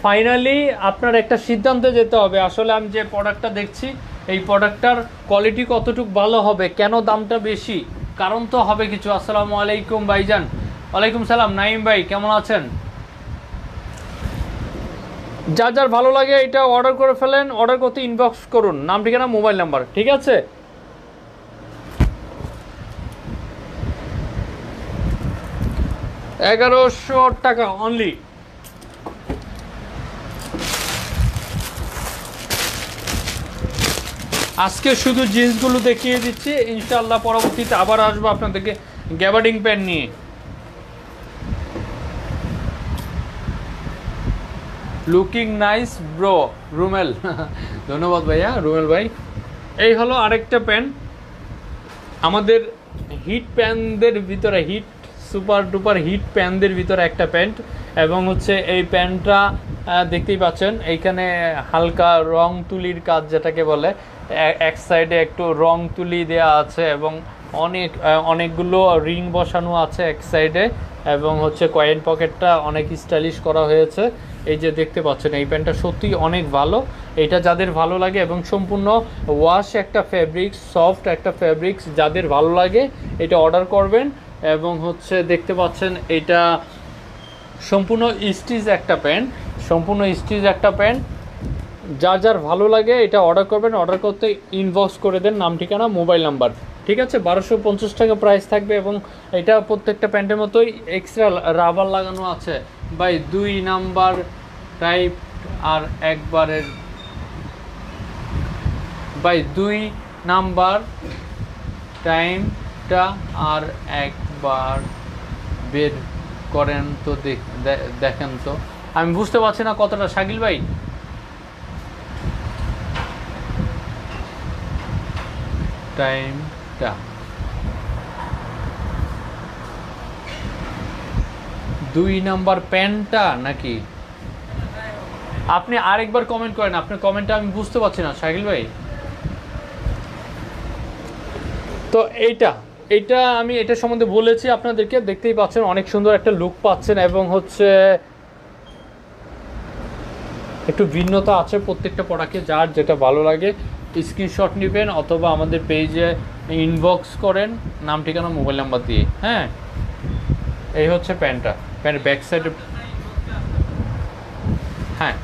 ফাইনালি আপনার একটা সিদ্ধান্তে যেতে হবে। আসলে আমি যে প্রোডাক্টটা দেখছি এই প্রোডাক্টটার কোয়ালিটি কতটুকু ভালো হবে, কেন দামটা বেশি, কারণ তো হবে কিছু। আসসালামু আলাইকুম ভাইজান। ওয়ালাইকুম সালাম নাইম ভাই, কেমন আছেন? যার যার ভালো লাগে এটা অর্ডার করে ফেলেন। অর্ডার করতে ইনবক্স করুন, নাম ঠিকানা মোবাইল নাম্বার। ঠিক আছে, $1100 অনলি। আজকে শুধু জিন্সগুলো দেখিয়ে দিচ্ছি, ইনশাআল্লাহ পরবর্তীতে আবার আসবো আপনাদেরকে গ্যাবার্ডিং প্যান্ট নিয়ে। Looking nice bro রুমেল। ধন্যবাদ ভাইয়া, রুমেল ভাই। এই হলো আরেকটা প্যান্ট আমাদের হিট প্যান্টদের ভিতরে, হিট সুপার ডুপার হিট প্যান্টদের ভিতরে একটা প্যান্ট। এবং হচ্ছে এই প্যান্টটা দেখতেই পাচ্ছেন এইখানে হালকা রং তুলির কাজ যেটাকে বলে, এক সাইডে একটু রং তুলি দেওয়া আছে এবং অনেকগুলো রিং বসানো আছে এক সাইডে, এবং হচ্ছে কয়েন পকেটটা অনেক স্টাইলিশ করা হয়েছে। এই যে দেখতে পাচ্ছেন এই প্যান্টটা সত্যি অনেক ভালো। এটা যাদের ভালো লাগে এবং সম্পূর্ণ ওয়াশ একটা ফ্যাব্রিক্স, সফট একটা ফ্যাব্রিক্স, যাদের ভালো লাগে এটা অর্ডার করবেন। এবং হচ্ছে দেখতে পাচ্ছেন এটা সম্পূর্ণ স্টিচ একটা প্যান্ট, সম্পূর্ণ স্টিচ একটা প্যান্ট। যার যার ভালো লাগে এটা অর্ডার করবেন। অর্ডার করতে ইনবক্স করে দেন, নাম ঠিকানা মোবাইল নাম্বার। ঠিক আছে, 1250 টাকা প্রাইস থাকবে। এবং এটা প্রত্যেকটা প্যান্টের মতোই এক্সট্রা রাবার লাগানো আছে ভাই। 2 নাম্বার টাইপ আর একবারের ভাই, 2 নাম্বার টাইমটা আর একবার বের করেন তো, দেখেন তো। আমি বুঝতে পারছি না কতটা, শাকিল ভাই। টাইমটা 2 নাম্বার প্যান্টটা নাকি? আপনি আরেকবার কমেন্ট করেন, আপনার কমেন্টটা আমি বুঝতে পারছি না শাকিল ভাই। তো এইটা আমি এটা সম্বন্ধে বলেছি আপনাদেরকে, দেখতেই পাচ্ছেন অনেক সুন্দর একটা লুক পাচ্ছেন। এবং হচ্ছে একটু ভিন্নতা আছে প্রত্যেকটা প্রোডাক্টে, যার যেটা ভালো লাগে স্ক্রিনশট নেবেন অথবা আমাদের পেজে ইনবক্স করেন নাম ঠিকানা মোবাইল নাম্বার দিয়ে। হ্যাঁ, এই হচ্ছে প্যান্টটা, প্যান্টের ব্যাক সাইডে। হ্যাঁ,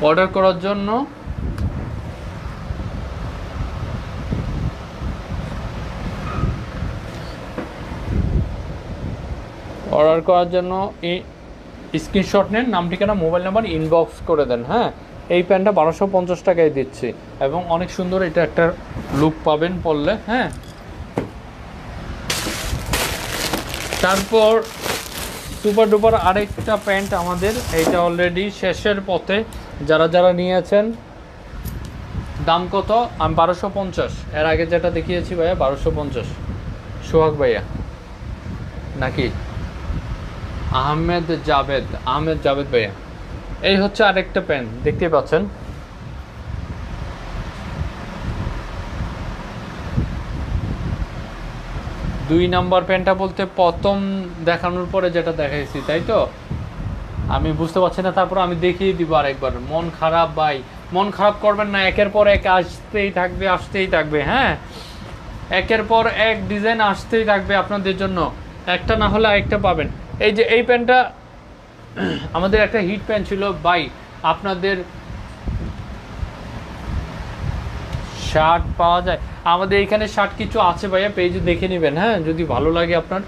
অর্ডার করার জন্য স্ক্রিনশট নেন, নাম ঠিকানা মোবাইল নাম্বার ইনবক্স করে দেন। হ্যাঁ, এই প্যান্টটা 1250 টাকায় দিচ্ছি এবং অনেক সুন্দর, এটা একটা লুক পাবেন পরলে। হ্যাঁ, তারপর সুপার ডুপার আরেকটা প্যান্ট আমাদের, এইটা অলরেডি শেষের পথে। যারা যারা নিয়েছেন, দাম কত? আমি 1250। এর আগে যেটা দেখিয়েছি ভাইয়া 1250। সোহাগ ভাইয়া নাকি আহমেদ জাভেদ ভাইয়া। এই হচ্ছে আরেকটা প্যান্ট, দেখতে পাচ্ছেন। দুই নাম্বার প্যান্টটা বলতে প্রথম দেখানোর পরে যেটা দেখাইছি, তাই তো? আমি বুঝতে পারছি না, তারপর আমি দেখিয়ে দিব আরেকবার। মন খারাপ ভাই, মন খারাপ করবেন না, একের পর এক আসতেই থাকবে। হ্যাঁ, একের পর এক ডিজাইন আসতেই থাকবে আপনাদের জন্য, একটা না হলে আরেকটা পাবেন। এই যে এই প্যান্টটা আমাদের একটা হিট প্যান্ট ছিল ভাই, আপনাদের শার্ট পাওয়া যায় আমাদের এখানে, শার্ট কিছু আছে ভাইয়া, পেজে দেখে নেবেন। হ্যাঁ, যদি ভালো লাগে আপনার।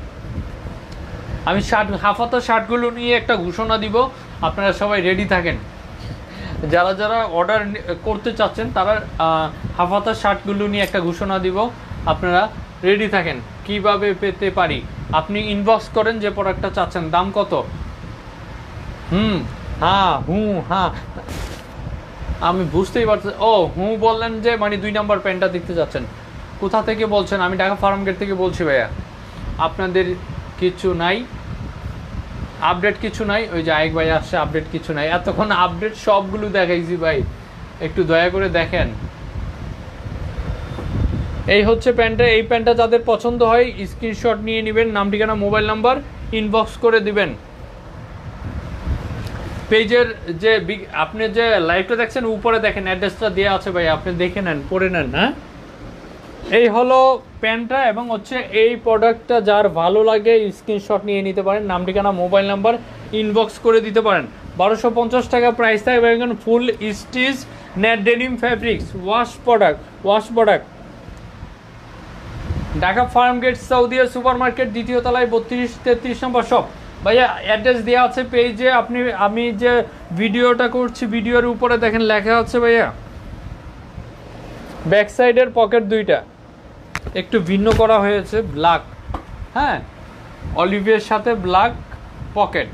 আমি হাফাতা শার্টগুলো নিয়ে একটা ঘোষণা দিব, আপনারা সবাই রেডি থাকেন। যারা যারা অর্ডার করতে চাচ্ছেন তারা হাফাতা শার্টগুলো নিয়ে একটা ঘোষণা দিব, আপনারা রেডি থাকেন। কিভাবে পেতে পারি? আপনি ইনবক্স করেন যে প্রোডাক্টটা চাচ্ছেন, দাম কত। হ্যাঁ, আমি বুঝতেই পারছি। বললেন যে মানে 2 নাম্বার প্যান্টটা দেখতে যাচ্ছেন। কোথা থেকে বলছেন? আমি ঢাকা ফার্ম গেট থেকে বলছি ভাইয়া। আপনাদের কিছু নাই, আপডেট কিছু নাই। ওই যে আয়েক ভাই আসছে, আপডেট কিছু নাই। এতক্ষণ আপডেট সবগুলো দেখাইছি ভাই, একটু দয়া করে দেখেন। এই হচ্ছে প্যান্টটা। এই প্যান্টটা যাদের পছন্দ হয় স্ক্রিনশট নিয়ে নেবেন, নাম ঠিকানা মোবাইল নাম্বার ইনবক্স করে দিবেন। পেজের যে আপনি যে লাইভটা দেখছেন উপরে দেখেন অ্যাড্রেসটা দেওয়া আছে ভাই, আপনি দেখে নেন, পড়ে নেন। হ্যাঁ, এই হলো প্যান্টটা এবং হচ্ছে এই প্রোডাক্টটা যার ভালো লাগে স্ক্রিনশট নিয়ে নিতে পারেন, নাম ঠিকানা মোবাইল নাম্বার ইনবক্স করে দিতে পারেন। 1250 টাকা প্রাইস থাকবে। Full stitch net denim fabrics wash product. Dhaka Farmgate Saudia super market, দ্বিতীয় তলায় 32-33 নম্বর শপ। ভাইয়া অ্যাড্রেস দেওয়া আছে পেজে। আমি যে ভিডিওটা করছি ভিডিওর উপরে দেখেন লেখা আছে ভাইয়া, ব্যাক সাইডের পকেট দুইটা একটু ভিন্ন করা হয়েছে, ব্ল্যাক। হ্যাঁ, অলিভের সাথে ব্ল্যাক পকেট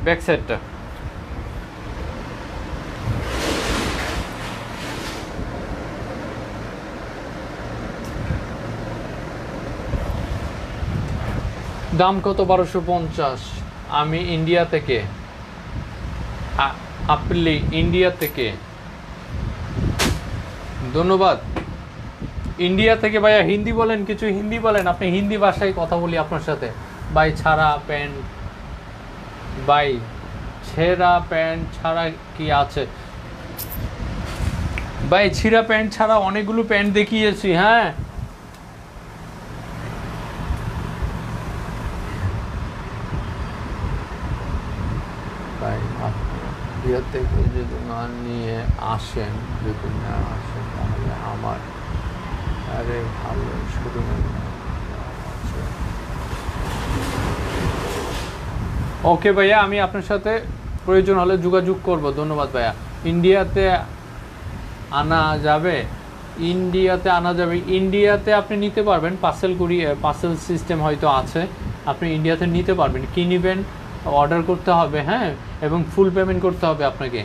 ব্যাক সাইডটা। দাম কত? 1250। আমি ইন্ডিয়া থেকে, আপনি ইন্ডিয়া থেকে, ধন্যবাদ। ইন্ডিয়া থেকে ভাইয়া। হিন্দি বলেন, কিছু হিন্দি বলেন, আপনি হিন্দি ভাষায় কথা বলি আপনার সাথে। ভাই ছাড়া প্যান্ট, ভাই ছেঁড়া প্যান্ট ছাড়া কি আছে ভাই? ছিঁড়া প্যান্ট ছাড়া অনেকগুলো প্যান্ট দেখিয়েছি। হ্যাঁ, ভাই ইয়ে থেকে যদি না নিয়ে আসেন, তাহলে আমার আরে ভালো শুরু। ওকে ভাইয়া, আমি আপনার সাথে প্রয়োজন হলে যোগাযোগ করব। ধন্যবাদ ভাইয়া। ইন্ডিয়াতে আনা যাবে? ইন্ডিয়াতে আপনি নিতে পারবেন, পার্সেল সিস্টেম হয়তো আছে, আপনি ইন্ডিয়াতে নিতে পারবেন। কি নেবেন? অর্ডার করতে হবে। হ্যাঁ, এবং ফুল পেমেন্ট করতে হবে আপনাকে।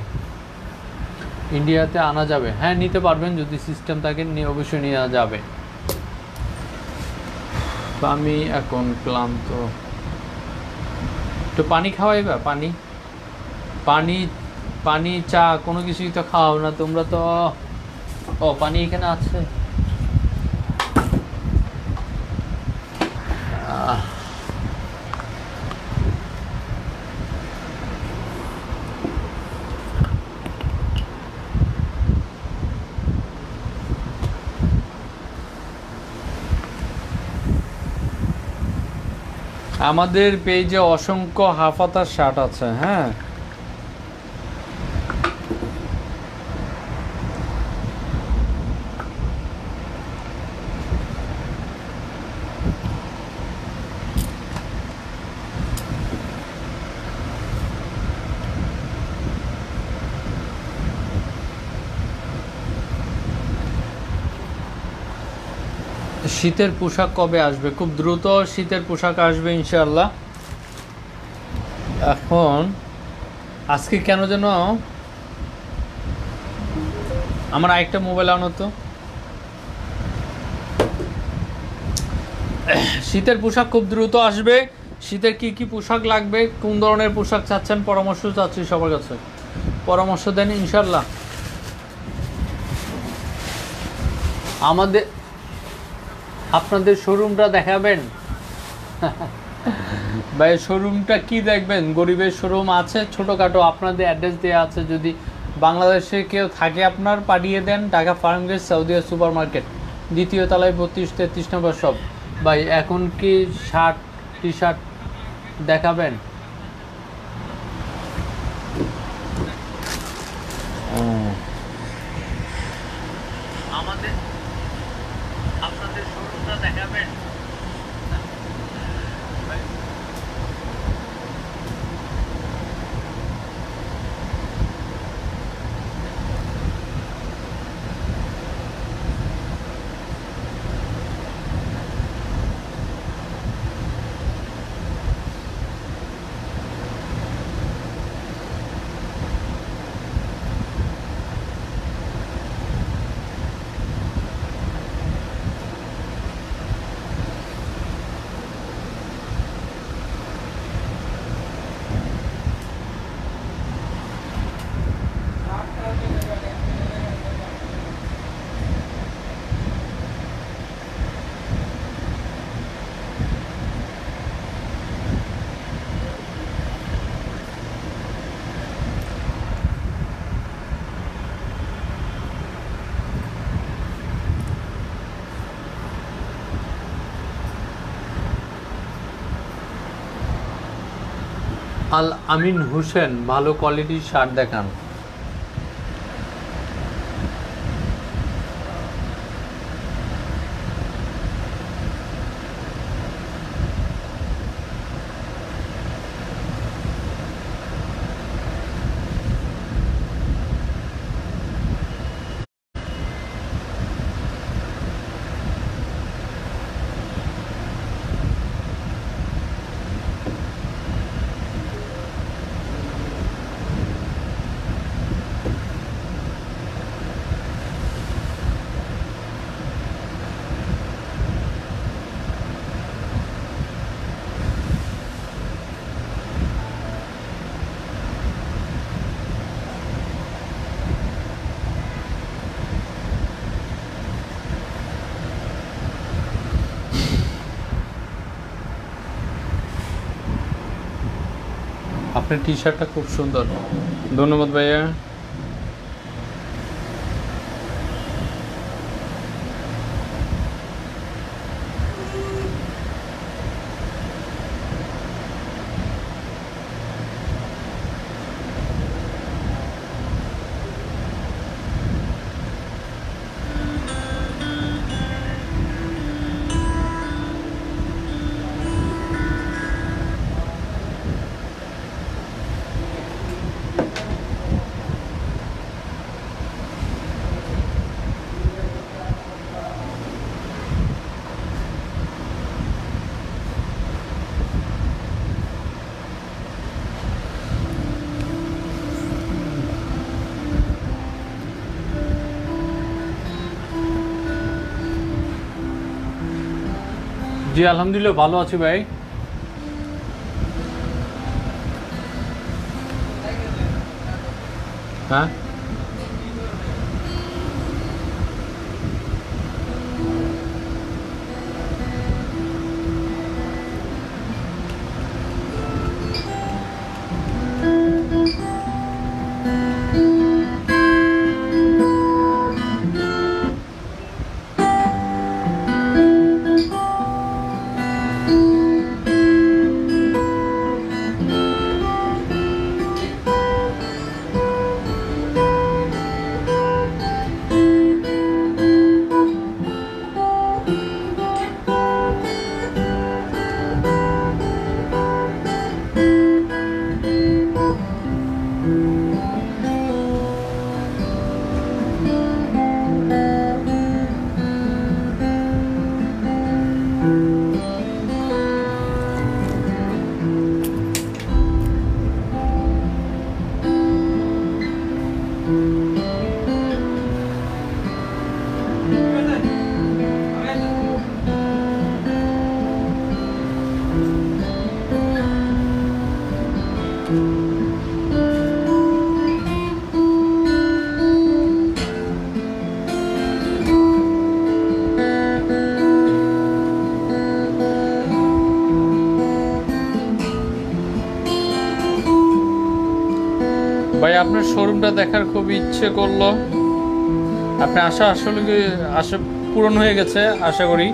ইন্ডিয়াতে আনা যাবে, হ্যাঁ নিতে পারবেন, যদি সিস্টেম থাকে অবশ্যই নেওয়া যাবে। আমি এখন ক্লান্ত, একটু পানি খাওয়াইবা? পানি চা কোনো কিছুই তো খাওয়াও না তোমরা তো। পানি এখানে আছে। আমাদের পেজে অসংখ্য হাফাতার শার্ট আছে। হ্যাঁ, শীতের পোশাক কবে আসবে? খুব দ্রুত শীতের পোশাক আসবে ইনশাআল্লাহ। এখন আজকে কেন যেন আমার আরেকটা মোবাইল আনো তো। শীতের পোশাক খুব দ্রুত আসবে। শীতের কি কি পোশাক লাগবে, কোন ধরনের পোশাক চাচ্ছেন, পরামর্শ চাচ্ছি সবার কাছে, পরামর্শ দেন ইনশাআল্লাহ। আমাদের আপনাদের শোরুমটা দেখাবেন ভাই? শোরুমটা কি দেখবেন? গরিবের শোরুম আছে ছোটোখাটো, আপনাদের অ্যাড্রেস দেওয়া আছে। যদি বাংলাদেশে কেউ থাকে আপনার পাঠিয়ে দেন। Dhaka Farmgate Saudia super market, দ্বিতীয় তলায় 32-33 নম্বর শপ। ভাই এখন কি শার্ট টি শার্ট দেখাবেন? আমাদের আপনাদের শোরুমটা দেখাবেন? আল আমিন হোসেন, ভালো কোয়ালিটির শার্ট দেখান। আপনার টি শার্টটা খুব সুন্দর, ধন্যবাদ ভাইয়া। জি আলহামদুলিল্লাহ ভালো আছি ভাই। হ্যাঁ আপনার শোরুমটা দেখার খুব ইচ্ছে করলো। আপনার আশা আসলে আশা পূরণ হয়ে গেছে আশা করি।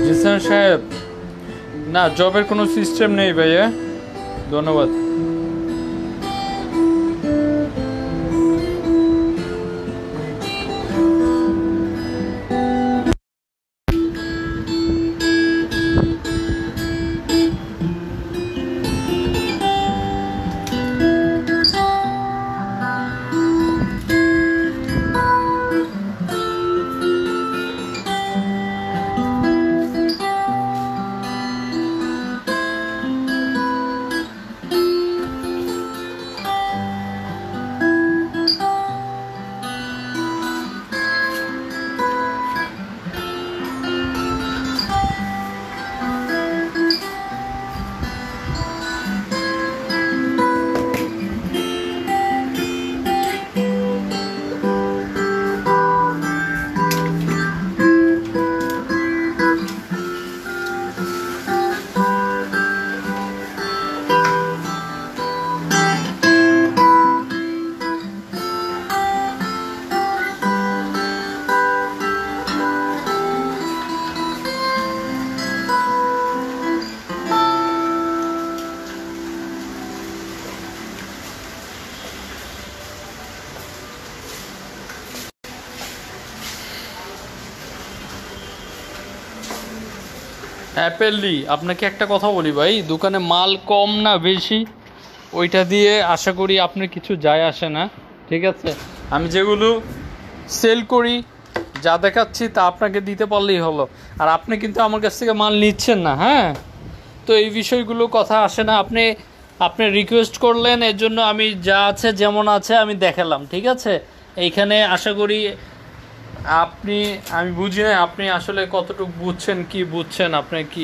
জিসান সাহেব, না জবের কোনো সিস্টেম নেই ভাইয়া, ধন্যবাদ। অ্যাপেললি, আপনাকে একটা কথা বলি ভাই, দোকানে মাল কম না বেশি ওইটা দিয়ে আশা করি আপনার কিছু যায় আসে না, ঠিক আছে? আমি যেগুলো সেল করি, যা দেখাচ্ছি তা আপনাকে দিতে পারলেই হলো। আর আপনি কিন্তু আমার কাছ থেকে মাল নিচ্ছেন না, হ্যাঁ? তো এই বিষয়গুলো কথা আসে না। আপনি রিকোয়েস্ট করলেন, এর জন্য আমি যা আছে যেমন আছে আমি দেখালাম, ঠিক আছে? এইখানে আশা করি আমি বুঝি না আপনি আসলে কতটুকু বুঝছেন, কি বুঝছেন, আপনি কি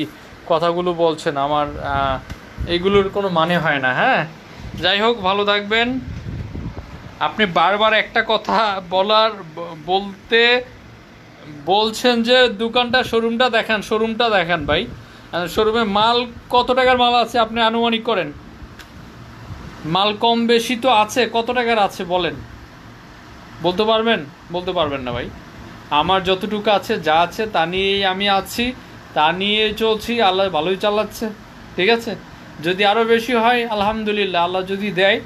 কথাগুলো বলছেন, আমার এগুলোর কোনো মানে হয় না, হ্যাঁ? যাই হোক, ভালো থাকবেন। আপনি বারবার একটা কথা বলছেন যে দোকানটা শোরুমটা দেখান ভাই। শোরুমে মাল কত টাকার মাল আছে আপনি আনুমানিক করেন। মাল কম বেশি তো আছে, কত টাকার আছে বলেন, বলতে পারবেন? বলতে পারবেন না ভাই। আমার যতটুকু আছে, যা আছে তা নিয়েই আমি আছি, তা নিয়ে চলছি, আল্লাহ ভালোই চালাচ্ছে, ঠিক আছে? যদি আরও বেশি হয় আলহামদুলিল্লাহ, আল্লাহ যদি দেয়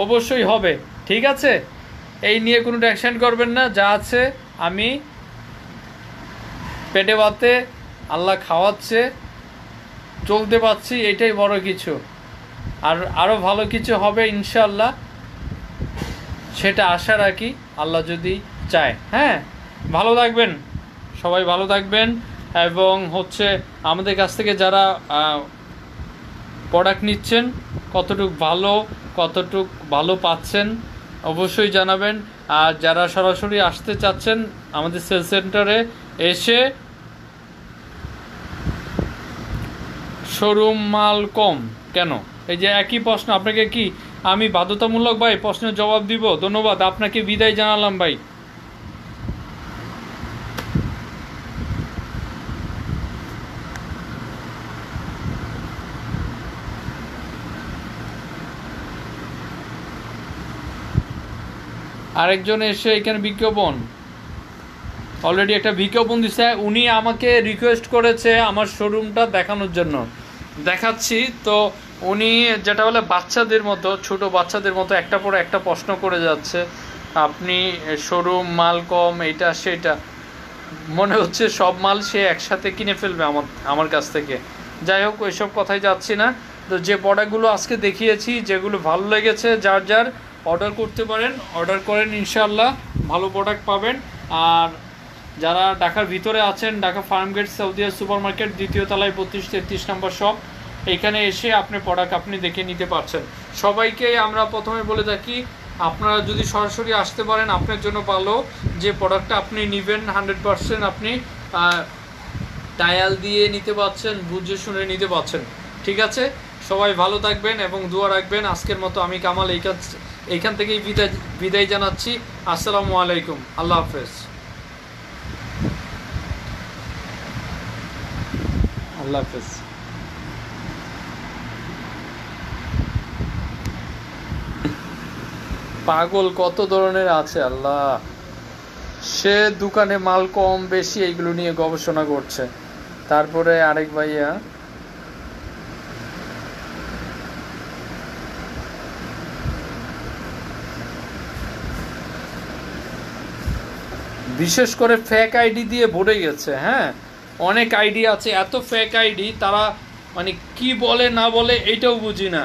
অবশ্যই হবে, ঠিক আছে? এই নিয়ে কোনো টেনশন করবেন না, যা আছে আমি পেটে ভাতে আল্লাহ খাওয়াচ্ছে, চলতে পারছি, এটাই বড় কিছু। আর আরও ভালো কিছু হবে ইনশাআল্লাহ, সেটা আশা রাখি, আল্লাহ যদি চায়। হ্যাঁ, ভালো থাকবেন, সবাই ভালো থাকবেন। এবং আমাদের কাছ থেকে যারা প্রোডাক্ট নিচ্ছেন কতটুক ভালো পাচ্ছেন অবশ্যই জানাবেন। আর যারা সরাসরি আসতে চাচ্ছেন আমাদের সেল সেন্টারে এসে, শোরুম মাল কম কেন, এই যে একই প্রশ্ন, আপনাকে কি আমি বাধ্যতামূলক ভাই প্রশ্নের জবাব দিব? ধন্যবাদ, আপনাকে বিদায় জানালাম ভাই। আরেকজন এসে এখানে বিজ্ঞাপন, অলরেডি একটা বিজ্ঞাপন দিচ্ছে, উনি আমাকে রিকোয়েস্ট করেছে আমার শোরুমটা দেখানোর জন্য, দেখাচ্ছি। তো উনি যেটা বলে বাচ্চাদের মতো, ছোট বাচ্চাদের মতো একটা পর একটা প্রশ্ন করে যাচ্ছে, আপনি শোরুম মাল কম, এইটা সেটা, মনে হচ্ছে সব মাল সে একসাথে কিনে ফেলবে আমার কাছ থেকে। যাই হোক, ওইসব কথাই যাচ্ছি না। তো যে প্রোডাক্টগুলো আজকে দেখিয়েছি, যেগুলো ভালো লেগেছে, যার অর্ডার করতে পারেন, অর্ডার করেন, ইনশাআল্লাহ ভালো প্রোডাক্ট পাবেন। আর যারা ঢাকার ভিতরে আছেন, Dhaka Farmgate Saudia super market 2য় তলায় 32-33 নম্বর শপ, এইখানে এসে আপনি প্রোডাক্ট আপনি দেখে নিতে পারছেন। সবাইকে আমরা প্রথমে বলে থাকি আপনারা যদি সরাসরি আসতে পারেন আপনার জন্য ভালো, যে প্রোডাক্টটা আপনি নেবেন 100% আপনি ট্রায়াল দিয়ে নিতে পারছেন, বুঝে শুনে নিতে পারছেন। ঠিক আছে, সবাই ভালো থাকবেন এবং দোয়া রাখবেন। আজকের মতো আমি কামাল এইখান থেকেই বিদায় জানাচ্ছি। আসসালামু আলাইকুম, আল্লাহ হাফেজ। আল্লাহ হাফেজ। পাগল কত ধরনের আছে আল্লাহ, সে দোকানে মাল কম বেশি এইগুলো নিয়ে গবেষণা করছে। তারপরে আরেক ভাইয়া বিশেষ করে ফেক আইডি দিয়ে ভরে গেছে। হ্যাঁ, অনেক আইডি আছে, এত ফেক আইডি, তারা মানে কি বলে না বলে এইটাও বুঝি না।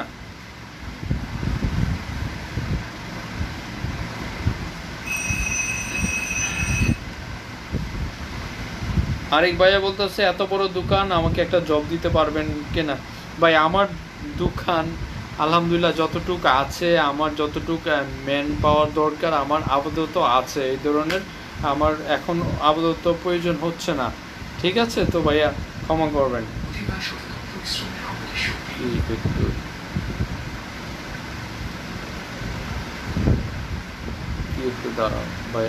আরেক ভাইয়া বলতেছে এত বড় দোকান, আমাকে একটা জব দিতে পারবেন কিনা? ভাই আমার দোকান আলহামদুলিল্লাহ যতটুকু আছে, আমার যতটুকু ম্যান পাওয়ার দরকার আমার আপাতত আছে, এই ধরনের আমার এখন আপাতত প্রয়োজন হচ্ছে না। ঠিক আছে, তো ভাইয়া ক্ষমা করবেন। একটু দাঁড়ান ভাই,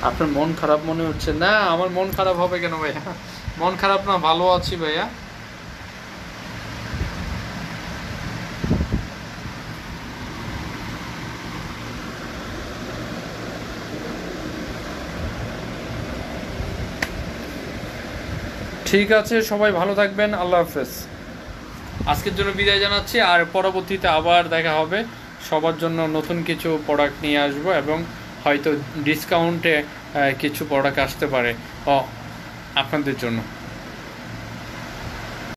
আপনার মন খারাপ মনে হচ্ছে? না, আমার মন খারাপ হবে কেন ভাইয়া? মন খারাপ না, ভালো আছি ভাইয়া। ঠিক আছে, সবাই ভালো থাকবেন, আল্লাহ হাফেজ। আজকের জন্য বিদায় জানাচ্ছি, আর পরবর্তীতে আবার দেখা হবে। সবার জন্য নতুন কিছু প্রোডাক্ট নিয়ে আসবো এবং হয়তো ডিসকাউন্টে কিছু প্রোডাক্ট আসতে পারে আপনাদের জন্য।